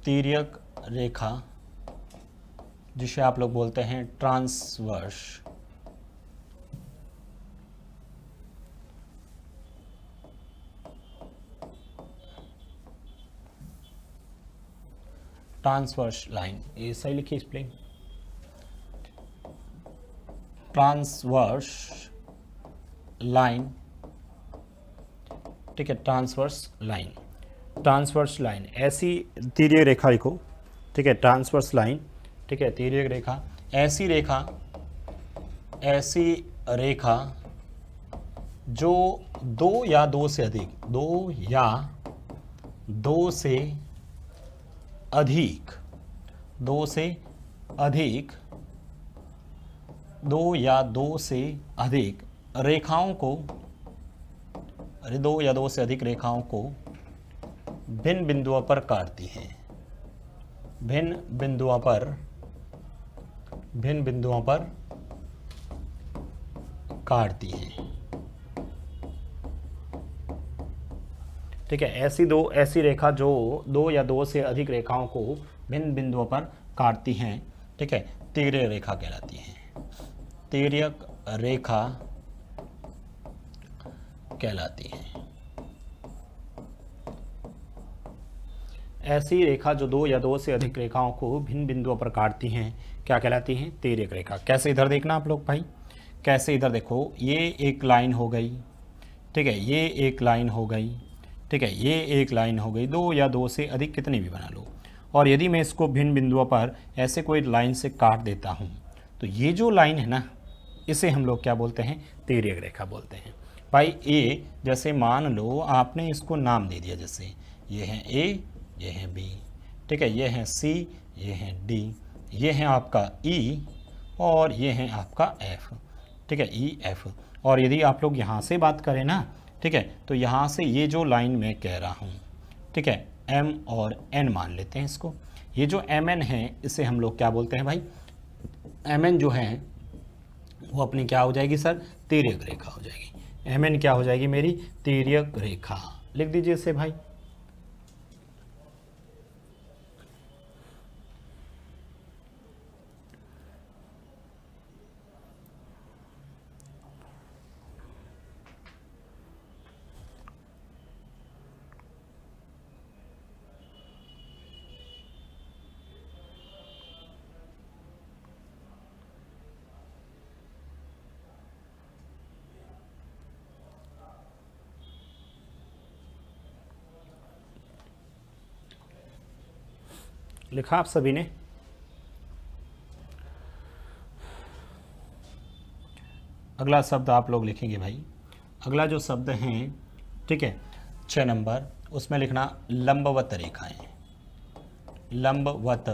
तिर्यक रेखा जिसे आप लोग बोलते हैं ट्रांसवर्स। ट्रांसवर्स लाइन, ये सही लिखिए स्पेलिंग। ट्रांसवर्स लाइन, ठीक है, ट्रांसवर्स लाइन। ट्रांसवर्स लाइन, ऐसी तिर्यक रेखा लिखो, ठीक है, ट्रांसवर्स लाइन, ठीक है, तिर्यक रेखा, ऐसी रेखा, ऐसी रेखा जो 2 या 2 से अधिक, 2 या 2 से अधिक, 2 से अधिक, 2 या 2 से अधिक रेखाओं को, 2 या 2 से अधिक रेखाओं को भिन्न बिंदुओं पर काटती हैं, भिन्न बिंदुओं पर, भिन्न बिंदुओं पर काटती हैं, ठीक है। ऐसी रेखा जो 2 या 2 से अधिक रेखाओं को भिन्न बिंदुओं पर काटती हैं, ठीक है, तिर्यक रेखा कहलाती हैं, तिर्यक रेखा कहलाती है। ऐसी रेखा जो 2 या 2 से अधिक रेखाओं को भिन्न बिंदुओं पर काटती हैं क्या कहलाती हैं? तिर्यक रेखा। कैसे, इधर देखना आप लोग भाई, कैसे इधर देखो, ये एक लाइन हो गई, ठीक है, ये एक लाइन हो गई, ठीक है, ये एक लाइन हो गई, 2 या 2 से अधिक कितनी भी बना लो। और यदि मैं इसको भिन्न बिंदुओं पर ऐसे कोई लाइन से काट देता हूँ तो ये जो लाइन है ना, इसे हम लोग क्या बोलते हैं? तिर्यक रेखा बोलते हैं। भाई ए, जैसे मान लो आपने इसको नाम दे दिया, जैसे ये है ए, ये है बी, ठीक है, ये है सी, ये है डी, ये है आपका ई और ये है आपका एफ, ठीक है, ई एफ। और यदि आप लोग यहाँ से बात करें ना, ठीक है, तो यहाँ से ये जो लाइन मैं कह रहा हूँ, ठीक है, एम और एन मान लेते हैं इसको। ये जो एम एन है इसे हम लोग क्या बोलते हैं भाई? एम एन जो है वो अपनी क्या हो जाएगी सर? तिर्यक रेखा हो जाएगी। एम एन क्या हो जाएगी मेरी? तिर्यक रेखा। लिख दीजिए इसे भाई। लिखा आप सभी ने? अगला शब्द आप लोग लिखेंगे भाई। अगला जो शब्द हैं, ठीक है, 6 नंबर, उसमें लिखना लंबवत रेखाएं, लंबवत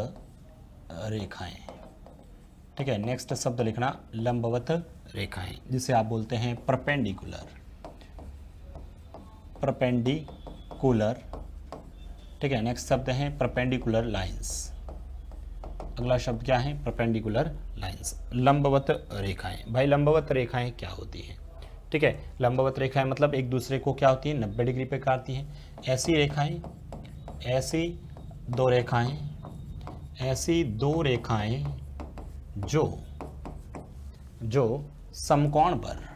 रेखाएं, ठीक है। नेक्स्ट शब्द लिखना लंबवत रेखाएं, जिसे आप बोलते हैं परपेंडिकुलर, परपेंडिकुलर, ठीक है। नेक्स्ट शब्द है परपेंडिकुलर लाइंस। अगला शब्द क्या है? परपेंडिकुलर लाइंस, लंबवत रेखाएं। भाई लंबवत रेखाएं क्या होती हैं? ठीक है, लंबवत रेखाएं मतलब एक दूसरे को क्या होती है? 90 डिग्री पे काटती हैं। ऐसी रेखाएं, ऐसी दो रेखाएं, ऐसी दो रेखाएं जो समकोण पर,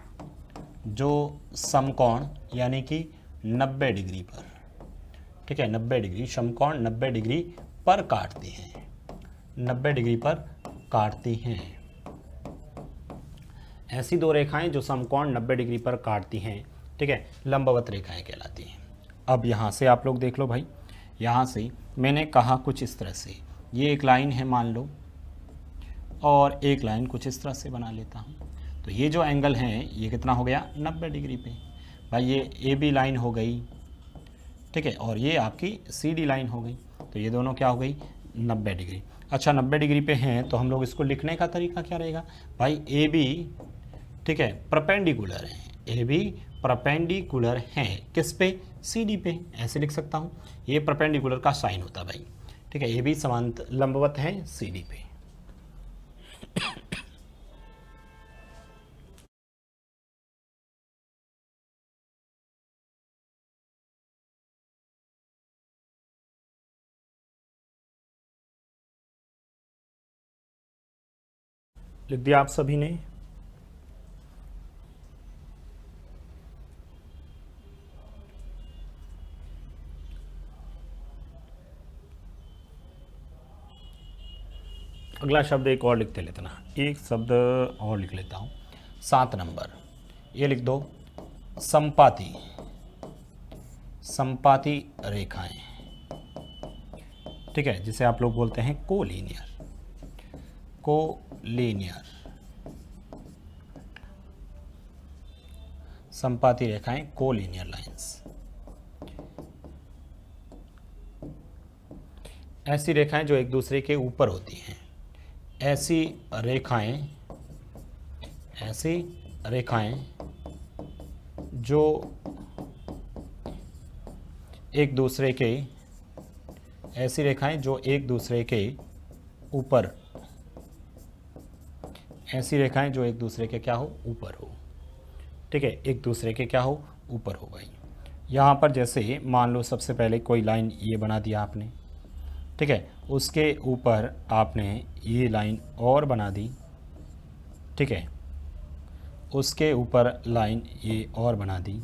जो समकोण यानी कि 90 डिग्री पर, ठीक है, 90 डिग्री, समकोण 90 डिग्री पर काटती हैं, 90 डिग्री पर काटती हैं। ऐसी दो रेखाएं जो समकोण 90 डिग्री पर काटती हैं, ठीक है, लंबवत रेखाएं कहलाती हैं। अब यहाँ से आप लोग देख लो भाई, यहाँ से मैंने कहा कुछ इस तरह से, ये एक लाइन है मान लो, और एक लाइन कुछ इस तरह से बना लेता हूँ, तो ये जो एंगल है ये कितना हो गया? 90 डिग्री पे। भाई ये ए बी लाइन हो गई, ठीक है, और ये आपकी सी डी लाइन हो गई, तो ये दोनों क्या हो गई? 90 डिग्री। अच्छा 90 डिग्री पे हैं तो हम लोग इसको लिखने का तरीका क्या रहेगा? भाई ए बी, ठीक है, परपेंडिकुलर है, ए बी परपेंडिकुलर है किस पे? सी डी पे। ऐसे लिख सकता हूँ, ये परपेंडिकुलर का साइन होता है भाई, ठीक है, ए बी समांतर लंबवत है सी डी पे। लिख दिया आप सभी ने। अगला शब्द एक और लिखते लेते ना, एक शब्द और लिख लेता हूँ। 7 नंबर ये लिख दो, संपाती। संपाती रेखाएं, ठीक है, जिसे आप लोग बोलते हैं कोलिनियर। कोलिनियर संपाती रेखाएं, कोलिनियर लाइंस। ऐसी रेखाएं जो एक दूसरे के ऊपर होती हैं। ऐसी रेखाएं जो एक दूसरे के, ऐसी रेखाएं जो एक दूसरे के ऊपर, ऐसी रेखाएं जो एक दूसरे के क्या हो, ऊपर हो, ठीक है, एक दूसरे के क्या हो, ऊपर हो भाई। यहाँ पर जैसे मान लो सबसे पहले कोई लाइन ये बना दिया आपने, ठीक है, उसके ऊपर आपने ये लाइन और बना दी, ठीक है, उसके ऊपर लाइन ये और बना दी,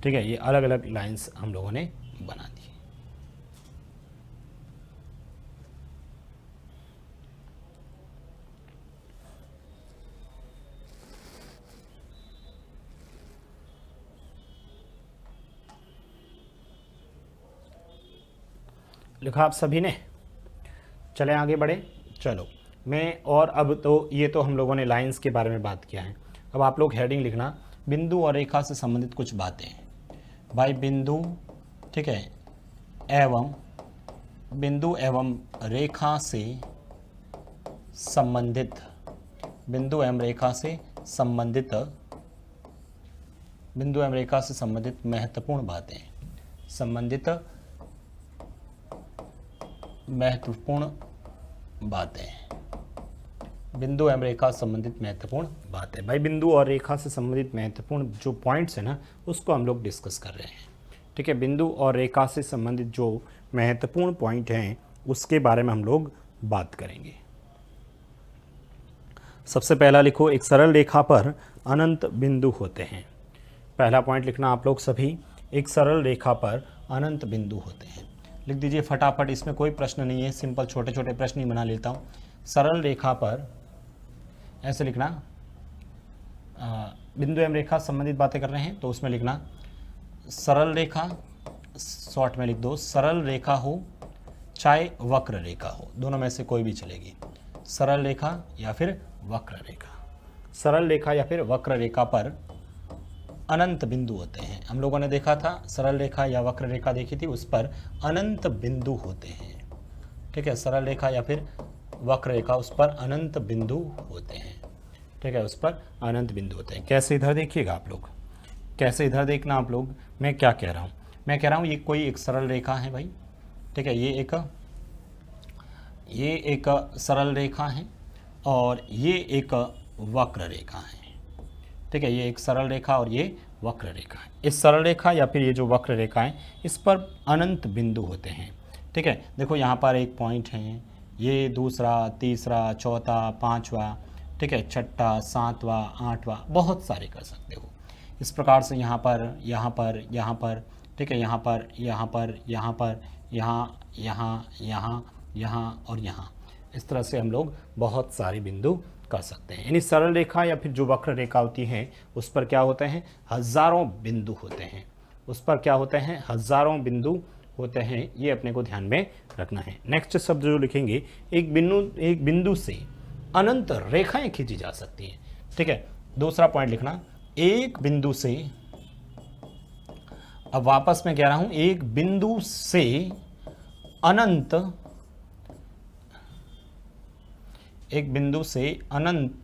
ठीक है, ये अलग अलग लाइंस हम लोगों ने बना दी। लिखा आप सभी ने? चलें आगे बढ़े। चलो मैं, और अब तो ये तो हम लोगों ने लाइंस के बारे में बात किया है। अब आप लोग हेडिंग लिखना, बिंदु और रेखा से संबंधित कुछ बातें भाई। बिंदु, ठीक है, एवं बिंदु एवं रेखा से संबंधित, बिंदु एवं रेखा से संबंधित, बिंदु एवं रेखा से संबंधित महत्वपूर्ण बातें, संबंधित महत्वपूर्ण बातें, बिंदु एवं रेखा से संबंधित महत्वपूर्ण बातें। भाई बिंदु और रेखा से संबंधित महत्वपूर्ण जो पॉइंट्स है ना, उसको हम लोग डिस्कस कर रहे हैं, ठीक है। बिंदु और रेखा से संबंधित जो महत्वपूर्ण पॉइंट हैं उसके बारे में हम लोग बात करेंगे। सबसे पहला लिखो, एक सरल रेखा पर अनंत बिंदु होते हैं। पहला पॉइंट लिखना आप लोग सभी, एक सरल रेखा पर अनंत बिंदु होते हैं। लिख दीजिए फटाफट, इसमें कोई प्रश्न नहीं है, सिंपल छोटे छोटे प्रश्न ही बना लेता हूँ। सरल रेखा पर ऐसे लिखना, बिंदु एवं रेखा संबंधित बातें कर रहे हैं तो उसमें लिखना सरल रेखा, शॉर्ट में लिख दो सरल रेखा हो चाहे वक्र रेखा हो, दोनों में से कोई भी चलेगी। सरल रेखा या फिर वक्र रेखा, सरल रेखा या फिर वक्र रेखा पर अनंत बिंदु होते हैं। हम लोगों ने देखा था सरल रेखा या वक्र रेखा देखी थी, उस पर अनंत बिंदु होते हैं, ठीक है। सरल रेखा या फिर वक्र रेखा, उस पर अनंत बिंदु होते हैं, ठीक है, उस पर अनंत बिंदु होते हैं। कैसे, इधर देखिएगा आप लोग, कैसे इधर देखना आप लोग। मैं क्या कह रहा हूँ, मैं कह रहा हूँ ये कोई एक सरल रेखा है भाई, ठीक है, ये एक सरल रेखा है और ये एक वक्र रेखा है, ठीक है, ये एक सरल रेखा और ये वक्र रेखा है। इस सरल रेखा या फिर ये जो वक्र रेखा है, इस पर अनंत बिंदु होते हैं, ठीक है। देखो यहाँ पर एक पॉइंट है, ये दूसरा, तीसरा, चौथा, पांचवा, ठीक है, छठा, सातवां, आठवां, बहुत सारे कर सकते हो। इस प्रकार से यहाँ पर, यहाँ पर, यहाँ पर, ठीक है, यहाँ पर, यहाँ पर, यहाँ पर, यहाँ, यहाँ, यहाँ, यहाँ और यहाँ, इस तरह से हम लोग बहुत सारे बिंदु कर सकते हैं। यानी सरल रेखा या फिर जो वक्र रेखा होती है उस पर क्या होते हैं, हजारों बिंदु होते हैं, उस पर क्या होते हैं, हजारों बिंदु होते हैं। ये अपने को ध्यान में रखना है। नेक्स्ट शब्द जो लिखेंगे, एक बिंदु से अनंत रेखाएं खींची जा सकती हैं, ठीक है। दूसरा पॉइंट लिखना, एक बिंदु से, अब वापस मैं कह रहा हूं, एक बिंदु से अनंत, एक बिंदु से अनंत,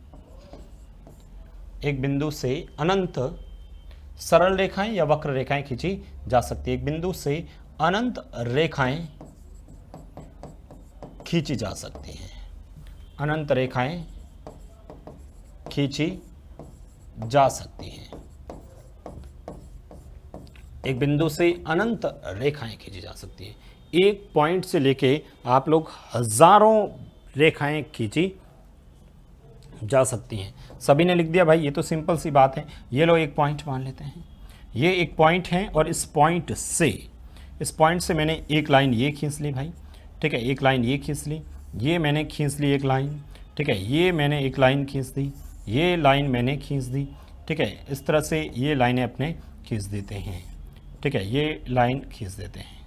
एक बिंदु से अनंत सरल रेखाएं या वक्र रेखाएं खींची जा सकती है। एक बिंदु से अनंत रेखाएं खींची जा सकती हैं, अनंत रेखाएं खींची जा सकती हैं। एक बिंदु से अनंत रेखाएं खींची जा सकती हैं। एक पॉइंट से लेके आप लोग हजारों रेखाएं खींची जा सकती हैं। सभी ने लिख दिया भाई, ये तो सिंपल सी बात है। ये लो एक पॉइंट मान लेते हैं, ये एक पॉइंट है और इस पॉइंट से मैंने एक लाइन ये खींच ली भाई, ठीक है, एक लाइन ये खींच ली, ये मैंने खींच ली एक लाइन, ठीक है, ये मैंने एक लाइन खींच दी, ये लाइन मैंने खींच दी, ठीक है। इस तरह से ये लाइनें अपने खींच देते हैं, ठीक है, ये लाइन खींच देते हैं,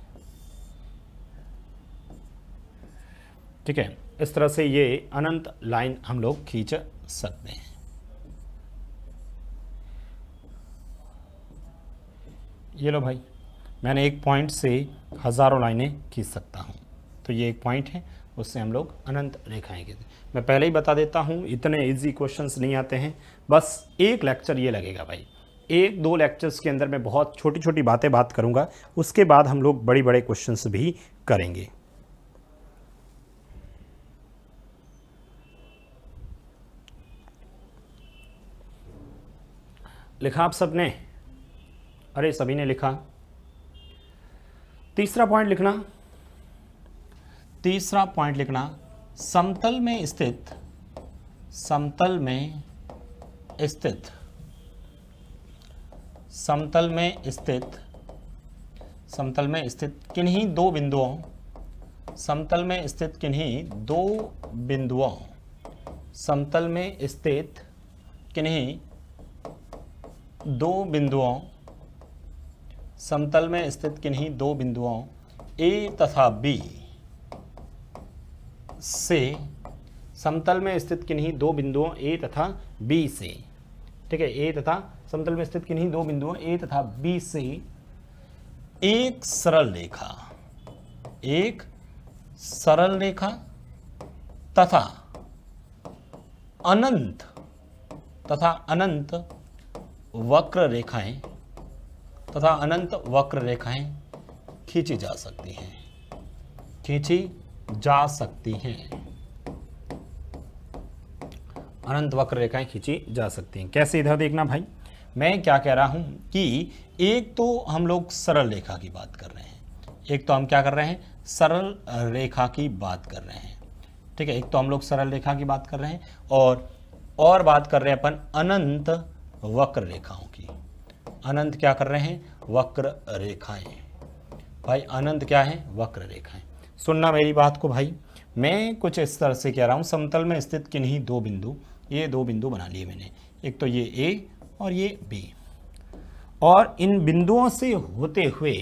ठीक है। इस तरह से ये अनंत लाइन हम लोग खींच सकते हैं। ये लो भाई, मैंने एक पॉइंट से हज़ारों लाइनें खींच सकता हूँ। तो ये एक पॉइंट है, उससे हम लोग अनंत रेखाएं खींचते हैं। मैं पहले ही बता देता हूँ, इतने इजी क्वेश्चंस नहीं आते हैं, बस एक लेक्चर ये लगेगा भाई। एक दो लेक्चर्स के अंदर मैं बहुत छोटी छोटी बात करूँगा, उसके बाद हम लोग बड़े बड़े क्वेश्चंस भी करेंगे। लिखा आप सबने? अरे सभी ने लिखा। तीसरा पॉइंट लिखना, समतल में स्थित किन्हीं दो बिंदुओं A तथा B से, समतल में स्थित किन्हीं दो बिंदुओं A तथा B से, ठीक है, समतल में स्थित किन्हीं दो बिंदुओं A तथा B से एक सरल रेखा तथा अनंत वक्र रेखाएं खींची जा सकती हैं। अनंत वक्र रेखाएं खींची जा सकती हैं। कैसे? इधर देखना भाई, मैं क्या कह रहा हूं कि एक तो हम लोग सरल रेखा की बात कर रहे हैं, सरल रेखा की बात कर रहे हैं, ठीक है। एक तो हम लोग सरल रेखा की बात कर रहे हैं और बात कर रहे हैं अपन अनंत वक्र रेखाओं की। अनंत क्या कर रहे हैं? वक्र रेखाएं। भाई अनंत क्या है? वक्र रेखाएं। सुनना मेरी बात को भाई, मैं कुछ इस तरह से कह रहा हूं, समतल में स्थित किन्हीं दो बिंदु, ये दो बिंदु बना लिए मैंने, एक तो ये A और ये B, और इन बिंदुओं से होते हुए,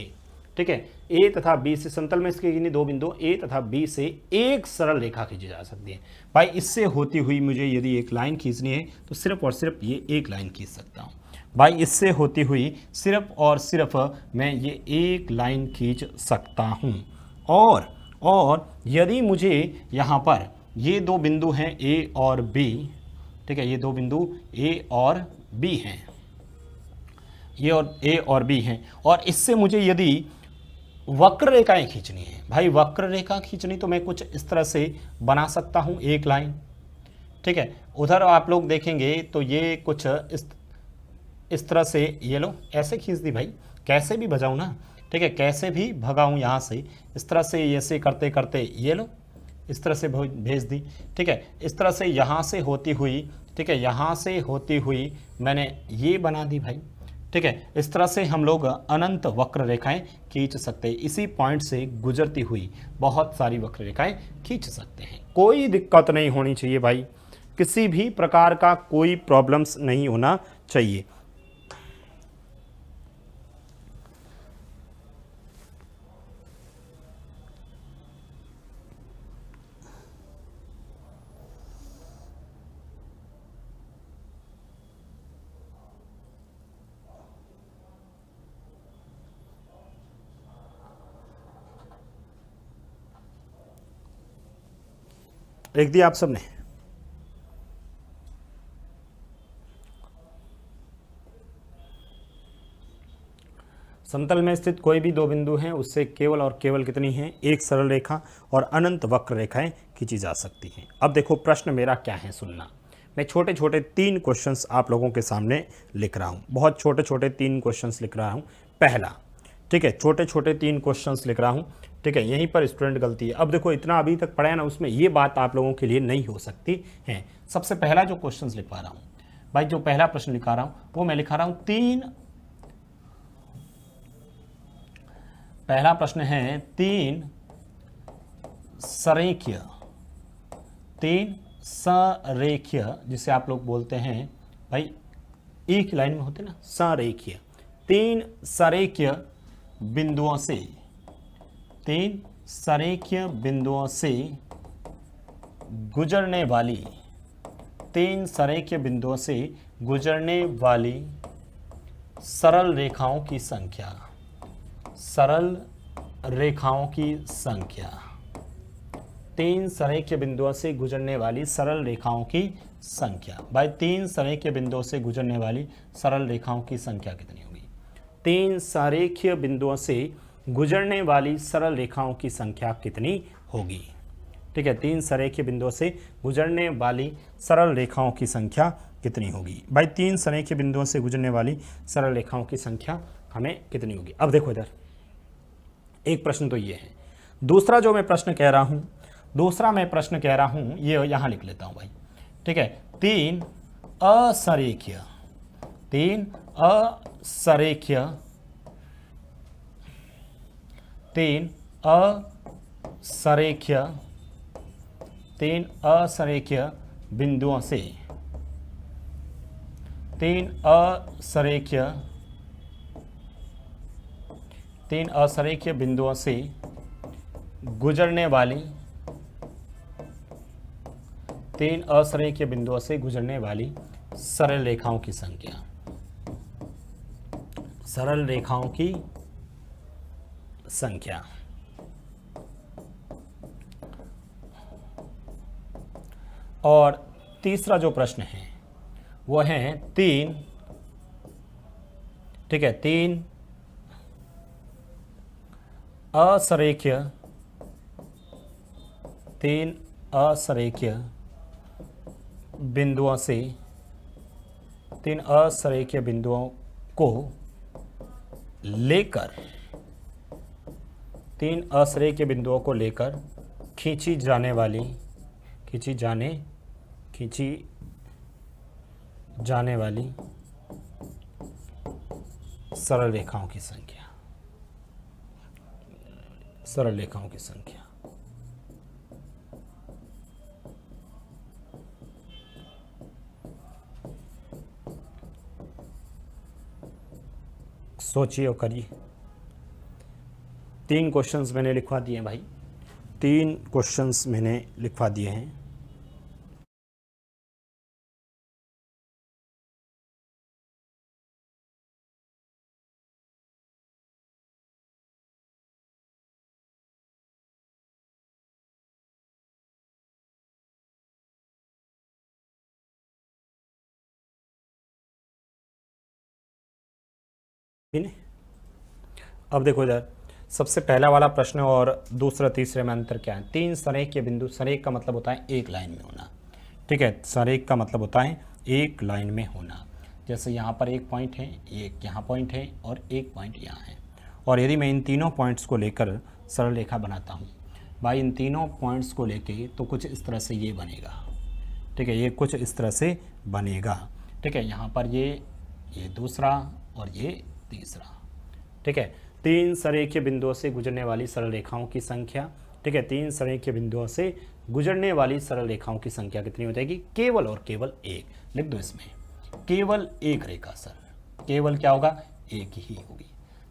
ठीक है, A तथा B से, समतल में इसके किन्हीं दो बिंदु A तथा B से एक सरल रेखा खींची जा सकती है। भाई इससे होती हुई मुझे यदि एक लाइन खींचनी है तो सिर्फ और सिर्फ ये एक लाइन खींच सकता हूँ। भाई इससे होती हुई सिर्फ और सिर्फ मैं ये एक लाइन खींच सकता हूँ। और यदि मुझे यहाँ पर ये दो बिंदु हैं A और B, ठीक है, ये दो बिंदु A और B हैं, ये और A और B हैं, और इससे मुझे यदि वक्र रेखाएं खींचनी है, भाई वक्र रेखा खींचनी तो मैं कुछ इस तरह से बना सकता हूँ एक लाइन, ठीक है। उधर आप लोग देखेंगे तो ये कुछ इस तरह से, ये लो ऐसे खींच दी भाई, कैसे भी भजाऊँ ना, ठीक है, कैसे भी भगाऊँ यहाँ से, इस तरह से ऐसे करते करते ये लो इस तरह से भेज दी, ठीक है। इस तरह से यहाँ से होती हुई, ठीक है, यहाँ से होती हुई मैंने ये बना दी भाई, ठीक है। इस तरह से हम लोग अनंत वक्र रेखाएं खींच सकते हैं। इसी पॉइंट से गुजरती हुई बहुत सारी वक्र रेखाएं खींच सकते हैं। कोई दिक्कत नहीं होनी चाहिए भाई, किसी भी प्रकार का कोई प्रॉब्लम्स नहीं होना चाहिए। लिख दिया आप सबने? समतल में स्थित कोई भी दो बिंदु हैं, उससे केवल और केवल कितनी है? एक सरल रेखा और अनंत वक्र रेखाएं खींची जा सकती हैं। अब देखो प्रश्न मेरा क्या है, सुनना। मैं छोटे छोटे 3 क्वेश्चंस आप लोगों के सामने लिख रहा हूं, बहुत छोटे छोटे 3 क्वेश्चंस लिख रहा हूं। पहला, ठीक है, छोटे छोटे 3 क्वेश्चंस लिख रहा हूं, ठीक है, यहीं पर स्टूडेंट गलती है। अब देखो इतना अभी तक पढ़ा है ना, उसमें ये बात आप लोगों के लिए नहीं हो सकती है। सबसे पहला जो क्वेश्चन लिखवा रहा हूं भाई, जो पहला प्रश्न लिखा रहा हूं वो मैं लिखा रहा हूं पहला प्रश्न है तीन सरेखीय, जिसे आप लोग बोलते हैं भाई एक लाइन में होते ना सरेखीय, तीन सरेखीय बिंदुओं से, तीन सरेखीय बिंदुओं से गुजरने वाली, तीन सरेखीय बिंदुओं से गुजरने वाली सरल रेखाओं की संख्या, सरल रेखाओं की संख्या, तीन सरेखीय बिंदुओं से गुजरने वाली सरल रेखाओं की संख्या। भाई तीन सरेखीय बिंदुओं से गुजरने वाली सरल रेखाओं की संख्या कितनी होगी? तीन सरेखीय बिंदुओं से गुजरने वाली सरल रेखाओं की संख्या कितनी होगी? ठीक है, तीन सरेखीय बिंदुओं से गुजरने वाली सरल रेखाओं की संख्या कितनी होगी? भाई तीन सरेखीय बिंदुओं से गुजरने वाली सरल रेखाओं की संख्या हमें कितनी होगी? अब देखो इधर एक प्रश्न तो ये है, दूसरा जो मैं प्रश्न कह रहा हूं, दूसरा मैं प्रश्न कह रहा हूं ये यहां लिख लेता हूं भाई। ठीक है, तीन असरेखीय, तीन असरेखीय, तीन असरेखीय, तीन असरेखीय बिंदुओं से, तीन असरेखीय, तीन असरेखीय बिंदुओं से गुजरने वाली, तीन असरेखीय बिंदुओं से गुजरने वाली सरल रेखाओं की संख्या, सरल रेखाओं की संख्या। और तीसरा जो प्रश्न है वो है तीन, ठीक है, तीन असरेखीय, तीन असरेखीय बिंदुओं से, तीन असरेखीय बिंदुओं को लेकर, तीन असरेखीय बिंदुओं को लेकर खींची जाने वाली, खींची जाने वाली सरल रेखाओं की संख्या, सरल रेखाओं की संख्या। सोचिए और करिए। तीन क्वेश्चंस मैंने लिखवा दिए हैं भाई, तीन क्वेश्चंस मैंने लिखवा दिए हैं। अब देखो इधर सबसे पहला वाला प्रश्न और दूसरा तीसरे में अंतर क्या है? तीन सरेख के बिंदु, सरेख का मतलब होता है एक लाइन में होना। ठीक है, सरेख का मतलब होता है एक लाइन में होना। जैसे यहाँ पर एक पॉइंट है, एक यहाँ पॉइंट है और एक पॉइंट यहाँ है। और यदि मैं इन तीनों पॉइंट्स को लेकर सरल रेखा बनाता हूँ भाई, इन तीनों पॉइंट्स को लेके तो कुछ इस तरह से ये बनेगा। ठीक है, ये कुछ इस तरह से बनेगा। ठीक है, यहाँ पर ये दूसरा और ये तीसरा। ठीक है, तीन सरेखीय बिंदुओं से गुजरने वाली सरल रेखाओं की संख्या। ठीक है, तीन सरेखीय बिंदुओं से गुजरने वाली सरल रेखाओं की संख्या कितनी हो जाएगी? केवल और केवल एक। लिख दो इसमें, केवल एक रेखा सर, केवल क्या होगा? एक ही होगी।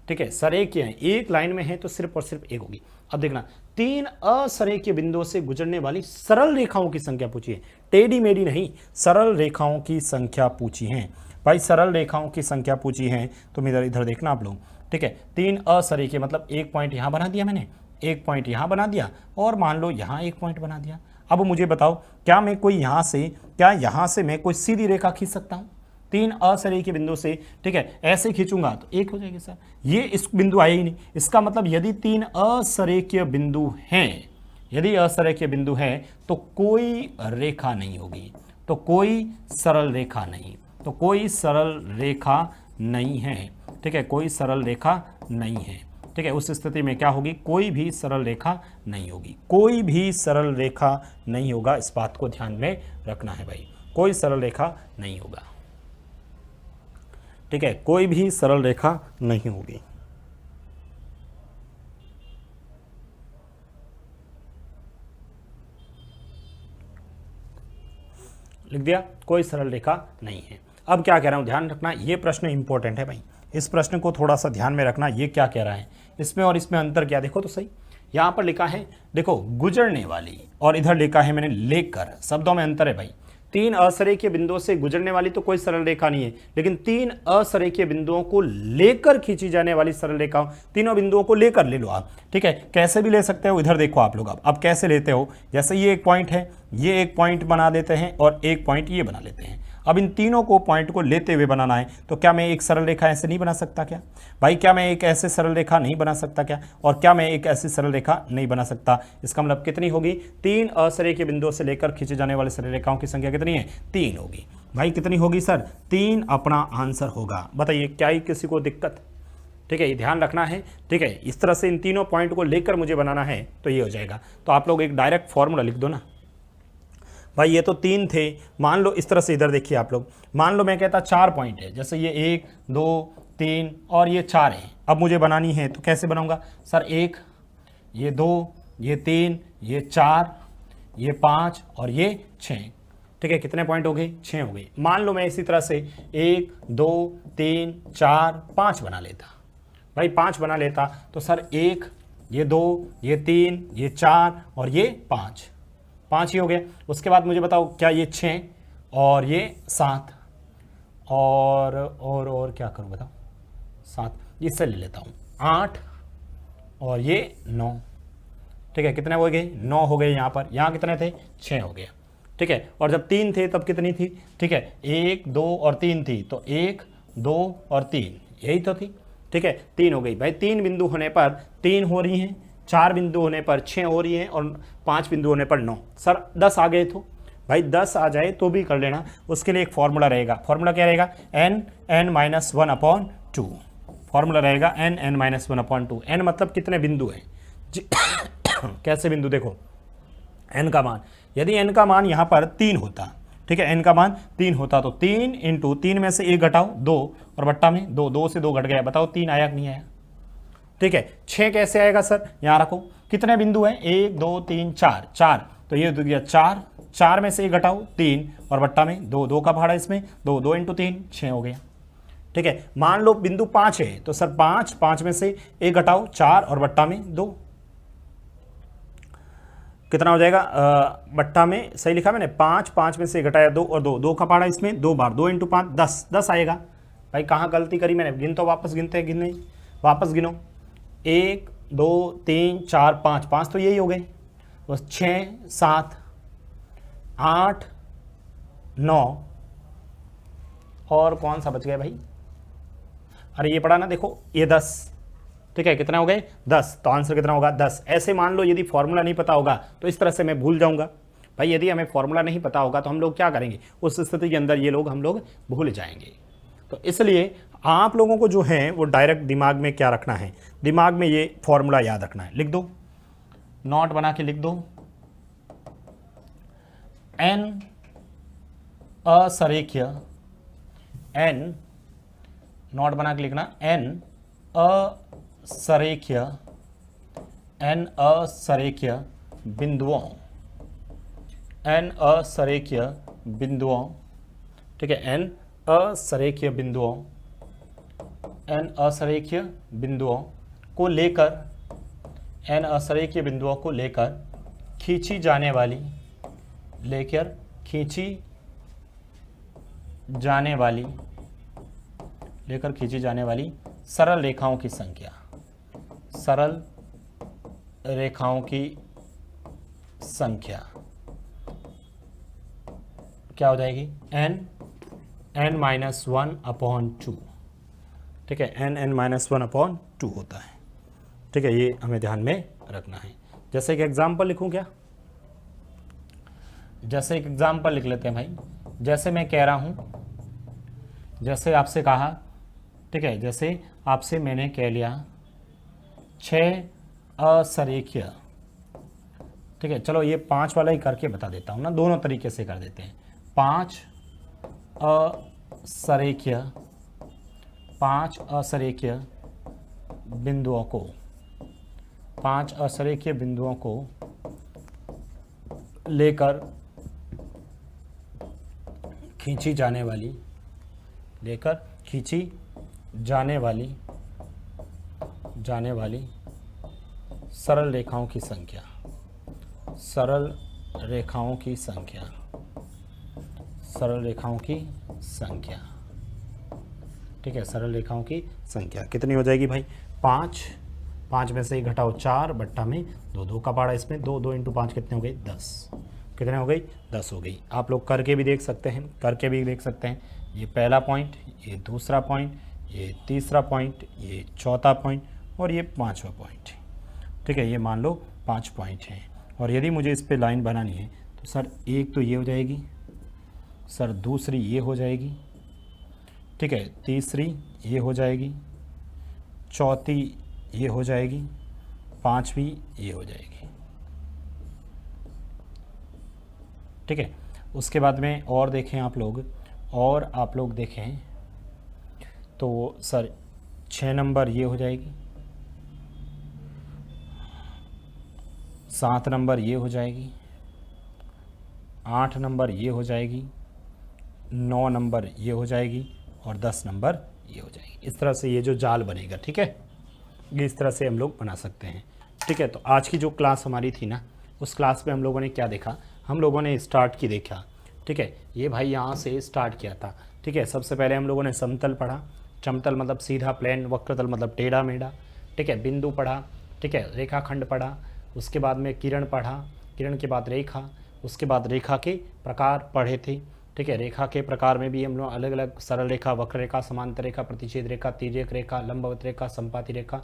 ठीक है, सरेखीय है, एक लाइन में है तो सिर्फ और सिर्फ एक होगी। अब देखना, तीन असरेखीय बिंदुओं से गुजरने वाली सरल रेखाओं की संख्या पूछी है, टेढ़ी मेढ़ी नहीं, सरल रेखाओं की संख्या पूछी है भाई, सरल रेखाओं की संख्या पूछी है। तुम इधर देखना आप लोग। ठीक है, तीन असरेखीय मतलब एक पॉइंट यहां बना दिया मैंने, एक पॉइंट यहां बना दिया और मान लो यहां एक पॉइंट बना दिया। अब मुझे बताओ, क्या मैं कोई यहां से, क्या यहां से मैं कोई सीधी रेखा खींच सकता हूं? तीन असरेखीय बिंदु से, ठीक है, ऐसे खींचूंगा तो एक हो जाएगी सर। ये इस बिंदु आया ही नहीं, इसका मतलब यदि तीन असरेखीय बिंदु हैं, यदि असरेखीय बिंदु है तो कोई रेखा नहीं होगी, तो कोई सरल रेखा नहीं, तो कोई सरल रेखा नहीं है। ठीक है, कोई सरल रेखा नहीं है। ठीक है, उस स्थिति में क्या होगी, कोई भी सरल रेखा नहीं होगी, कोई भी सरल रेखा नहीं होगा। इस बात को ध्यान में रखना है भाई, कोई सरल रेखा नहीं होगा। ठीक है, कोई भी सरल रेखा नहीं होगी। लिख दिया, कोई सरल रेखा नहीं है। अब क्या कह रहा हूं, ध्यान रखना, ये प्रश्न इंपॉर्टेंट है भाई, इस प्रश्न को थोड़ा सा ध्यान में रखना। ये क्या कह रहा है, इसमें और इसमें अंतर क्या, देखो तो सही। यहां पर लिखा है, देखो गुजरने वाली, और इधर लिखा है मैंने लेकर, शब्दों में अंतर है भाई। तीन असरेखीय बिंदुओं से गुजरने वाली तो कोई सरल रेखा नहीं है, लेकिन तीन असरेखीय बिंदुओं को लेकर खींची जाने वाली सरल रेखा, तीनों बिंदुओं को लेकर ले लो आप। ठीक है, कैसे भी ले सकते हो, इधर देखो आप लोग अब कैसे लेते हो। जैसे ये एक पॉइंट है, ये एक पॉइंट बना देते हैं और एक पॉइंट ये बना लेते हैं। अब इन तीनों को पॉइंट को लेते हुए बनाना है, तो क्या मैं एक सरल रेखा ऐसे नहीं बना सकता क्या भाई, क्या मैं एक ऐसे सरल रेखा नहीं बना सकता क्या, और क्या मैं एक ऐसी सरल रेखा नहीं बना सकता। इसका मतलब कितनी होगी, तीन असरेखीय बिंदुओं से लेकर खींचे जाने वाले सरल रेखाओं की संख्या कितनी है, 3 होगी भाई। कितनी होगी सर, 3 अपना आंसर होगा। बताइए क्या ही किसी को दिक्कत। ठीक है, ये ध्यान रखना है। ठीक है, इस तरह से इन तीनों पॉइंट को लेकर मुझे बनाना है तो ये हो जाएगा। तो आप लोग एक डायरेक्ट फॉर्मूला लिख दो ना भाई, ये तो 3 थे, मान लो इस तरह से, इधर देखिए आप लोग, मान लो मैं कहता 4 पॉइंट है, जैसे ये 1 2 3 और ये 4 है। अब मुझे बनानी है तो कैसे बनाऊंगा सर, 1 ये 2 ये 3 ये 4 ये 5 और ये 6। ठीक है, कितने पॉइंट हो गए, 6 हो गए। मान लो मैं इसी तरह से 1 2 3 4 5 बना लेता भाई, 5 बना लेता तो सर 1 ये 2 ये 3 ये 4 और ये 5 ही हो गया। उसके बाद मुझे बताओ क्या ये 6 और ये 7 और क्या करूं बताओ, 7 इससे ले लेता हूं, 8 और ये 9। ठीक है, कितने हो गए, 9 हो गए। यहाँ पर, यहाँ कितने थे, 6 हो गया। ठीक है, और जब 3 थे तब कितनी थी, ठीक है 1 2 और 3 थी, तो 1 2 और 3 यही तो थी। ठीक है, 3 हो गई भाई। 3 बिंदु होने पर 3 हो रही हैं, 4 बिंदु होने पर 6 हो रही हैं और 5 बिंदु होने पर 9। सर 10 आ गए तो भाई 10 आ जाए तो भी कर लेना, उसके लिए एक फॉर्मूला रहेगा। फॉर्मूला क्या रहेगा, n(n-1/2) फॉर्मूला रहेगा n(n-1/2). n मतलब कितने बिंदु हैं कैसे बिंदु, देखो n का मान, यदि n का मान यहाँ पर 3 होता, ठीक है n का मान 3 होता तो 3 इंटू 3 में से 1 घटाओ 2 और बट्टा में 2, 2 से 2 घट गया, बताओ 3 आया कि नहीं आया। ठीक है, 6 कैसे आएगा सर, यहाँ रखो, कितने बिंदु हैं, 1 2 3 4, तो ये हो गया 4 में से 1 घटाओ 3 और बट्टा में 2, 2 का भाड़ा इसमें 2, 2 इंटू 3 6 हो गया। ठीक है, मान लो बिंदु 5 है तो सर 5 में से 1 घटाओ 4 और बट्टा में 2, कितना हो जाएगा, बट्टा में सही लिखा मैंने, 5 में से घटाया 2 और 2, 2 का भाड़ा इसमें 2 बार, 2 इंटू 5 10 आएगा भाई। कहाँ गलती करी मैंने, गिन तो वापस गिनते गिनने, वापस गिनो, 1 2 3 4 5 तो यही हो गए, बस 6 7 8 9 और कौन सा बच गया भाई, अरे ये पढ़ा ना, देखो ये 10। ठीक है, कितना हो गए 10, तो आंसर कितना होगा 10। ऐसे मान लो यदि फॉर्मूला नहीं पता होगा तो इस तरह से मैं भूल जाऊंगा भाई। यदि हमें फॉर्मूला नहीं पता होगा तो हम लोग क्या करेंगे, उस स्थिति के अंदर ये लोग हम लोग भूल जाएंगे। तो इसलिए आप लोगों को जो है वो डायरेक्ट दिमाग में क्या रखना है, दिमाग में ये फॉर्मूला याद रखना है। लिख दो, नोट बना के लिख दो, n असरेखीय, n नोट बना के लिखना, n असरेखीय बिंदुओं, n असरेखीय बिंदुओं, ठीक है n असरेखीय बिंदुओं, n असरेखीय बिंदुओं को लेकर, n असरेखीय बिंदुओं को लेकर खींची जाने वाली, लेकर खींची जाने वाली, लेकर खींची जाने वाली सरल रेखाओं की संख्या, सरल रेखाओं की संख्या क्या हो जाएगी, n(n-1/2). ठीक है, n(n-1/2) होता है। ठीक है, ये हमें ध्यान में रखना है। जैसे एक एग्जाम्पल लिखूं क्या, जैसे एक एग्जाम्पल लिख लेते हैं भाई। जैसे मैं कह रहा हूं, जैसे आपसे कहा, ठीक है, जैसे आपसे मैंने कह लिया 6 असरेखीय। ठीक है, चलो ये 5 वाला ही करके बता देता हूँ ना, दोनों तरीके से कर देते हैं। 5 असरेखीय, 5 असरेखीय बिंदुओं को, 5 असरेखीय बिंदुओं को लेकर खींची जाने वाली, लेकर खींची जाने वाली सरल रेखाओं की संख्या, सरल रेखाओं की संख्या, सरल रेखाओं की संख्या। ठीक है, सरल रेखाओं की संख्या कितनी हो जाएगी भाई? 5 में से ही घटाओ 4, बट्टा में 2, 2 का पाड़ा इसमें 2, 2 × 5 कितने हो गई? 10। कितने हो गई? 10 हो गई। आप लोग करके भी देख सकते हैं, करके भी देख सकते हैं। ये पहला पॉइंट, ये दूसरा पॉइंट, ये तीसरा पॉइंट, ये चौथा पॉइंट और ये 5वां पॉइंट। ठीक है, ये मान लो 5 पॉइंट हैं। और यदि मुझे इस पे लाइन बनानी है तो सर एक तो ये हो जाएगी, सर दूसरी ये हो जाएगी, ठीक है, तीसरी ये हो जाएगी, चौथी ये हो जाएगी, 5वीं ये हो जाएगी। ठीक है, उसके बाद में और देखें आप लोग, और आप लोग देखें तो सर 6 नंबर ये हो जाएगी, 7 नंबर ये हो जाएगी, 8 नंबर ये हो जाएगी, 9 नंबर ये हो जाएगी और 10 नंबर ये हो जाएगी। इस तरह से ये जो जाल बनेगा, ठीक है, ये इस तरह से हम लोग बना सकते हैं। ठीक है, तो आज की जो क्लास हमारी थी ना, उस क्लास में हम लोगों ने क्या देखा? हम लोगों ने स्टार्ट की देखा। ठीक है, ये भाई यहाँ से स्टार्ट किया था। ठीक है, सबसे पहले हम लोगों ने समतल पढ़ा, समतल मतलब सीधा प्लेन, वक्रतल मतलब टेढ़ा मेढ़ा। ठीक है, बिंदु पढ़ा, ठीक है, रेखाखंड पढ़ा, उसके बाद में किरण पढ़ा, किरण के बाद रेखा, उसके बाद रेखा के प्रकार पढ़े थे। ठीक है, रेखा के प्रकार में भी हम लोग अलग अलग सरल रेखा, वक्र रेखा, समांतर रेखा, प्रतिच्छेद रेखा, तिर्यक रेखा, लंबवत रेखा, संपाती रेखा।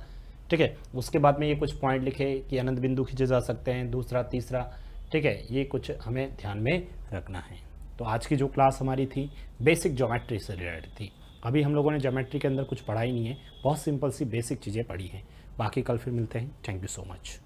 ठीक है, उसके बाद में ये कुछ पॉइंट लिखे कि अनंत बिंदु खींचे जा सकते हैं, दूसरा तीसरा। ठीक है, ये कुछ हमें ध्यान में रखना है। तो आज की जो क्लास हमारी थी बेसिक ज्योमेट्री से रिलेटेड थी। अभी हम लोगों ने ज्योमेट्री के अंदर कुछ पढ़ा ही नहीं है, बहुत सिंपल सी बेसिक चीज़ें पढ़ी हैं। बाकी कल फिर मिलते हैं। Thank you so much.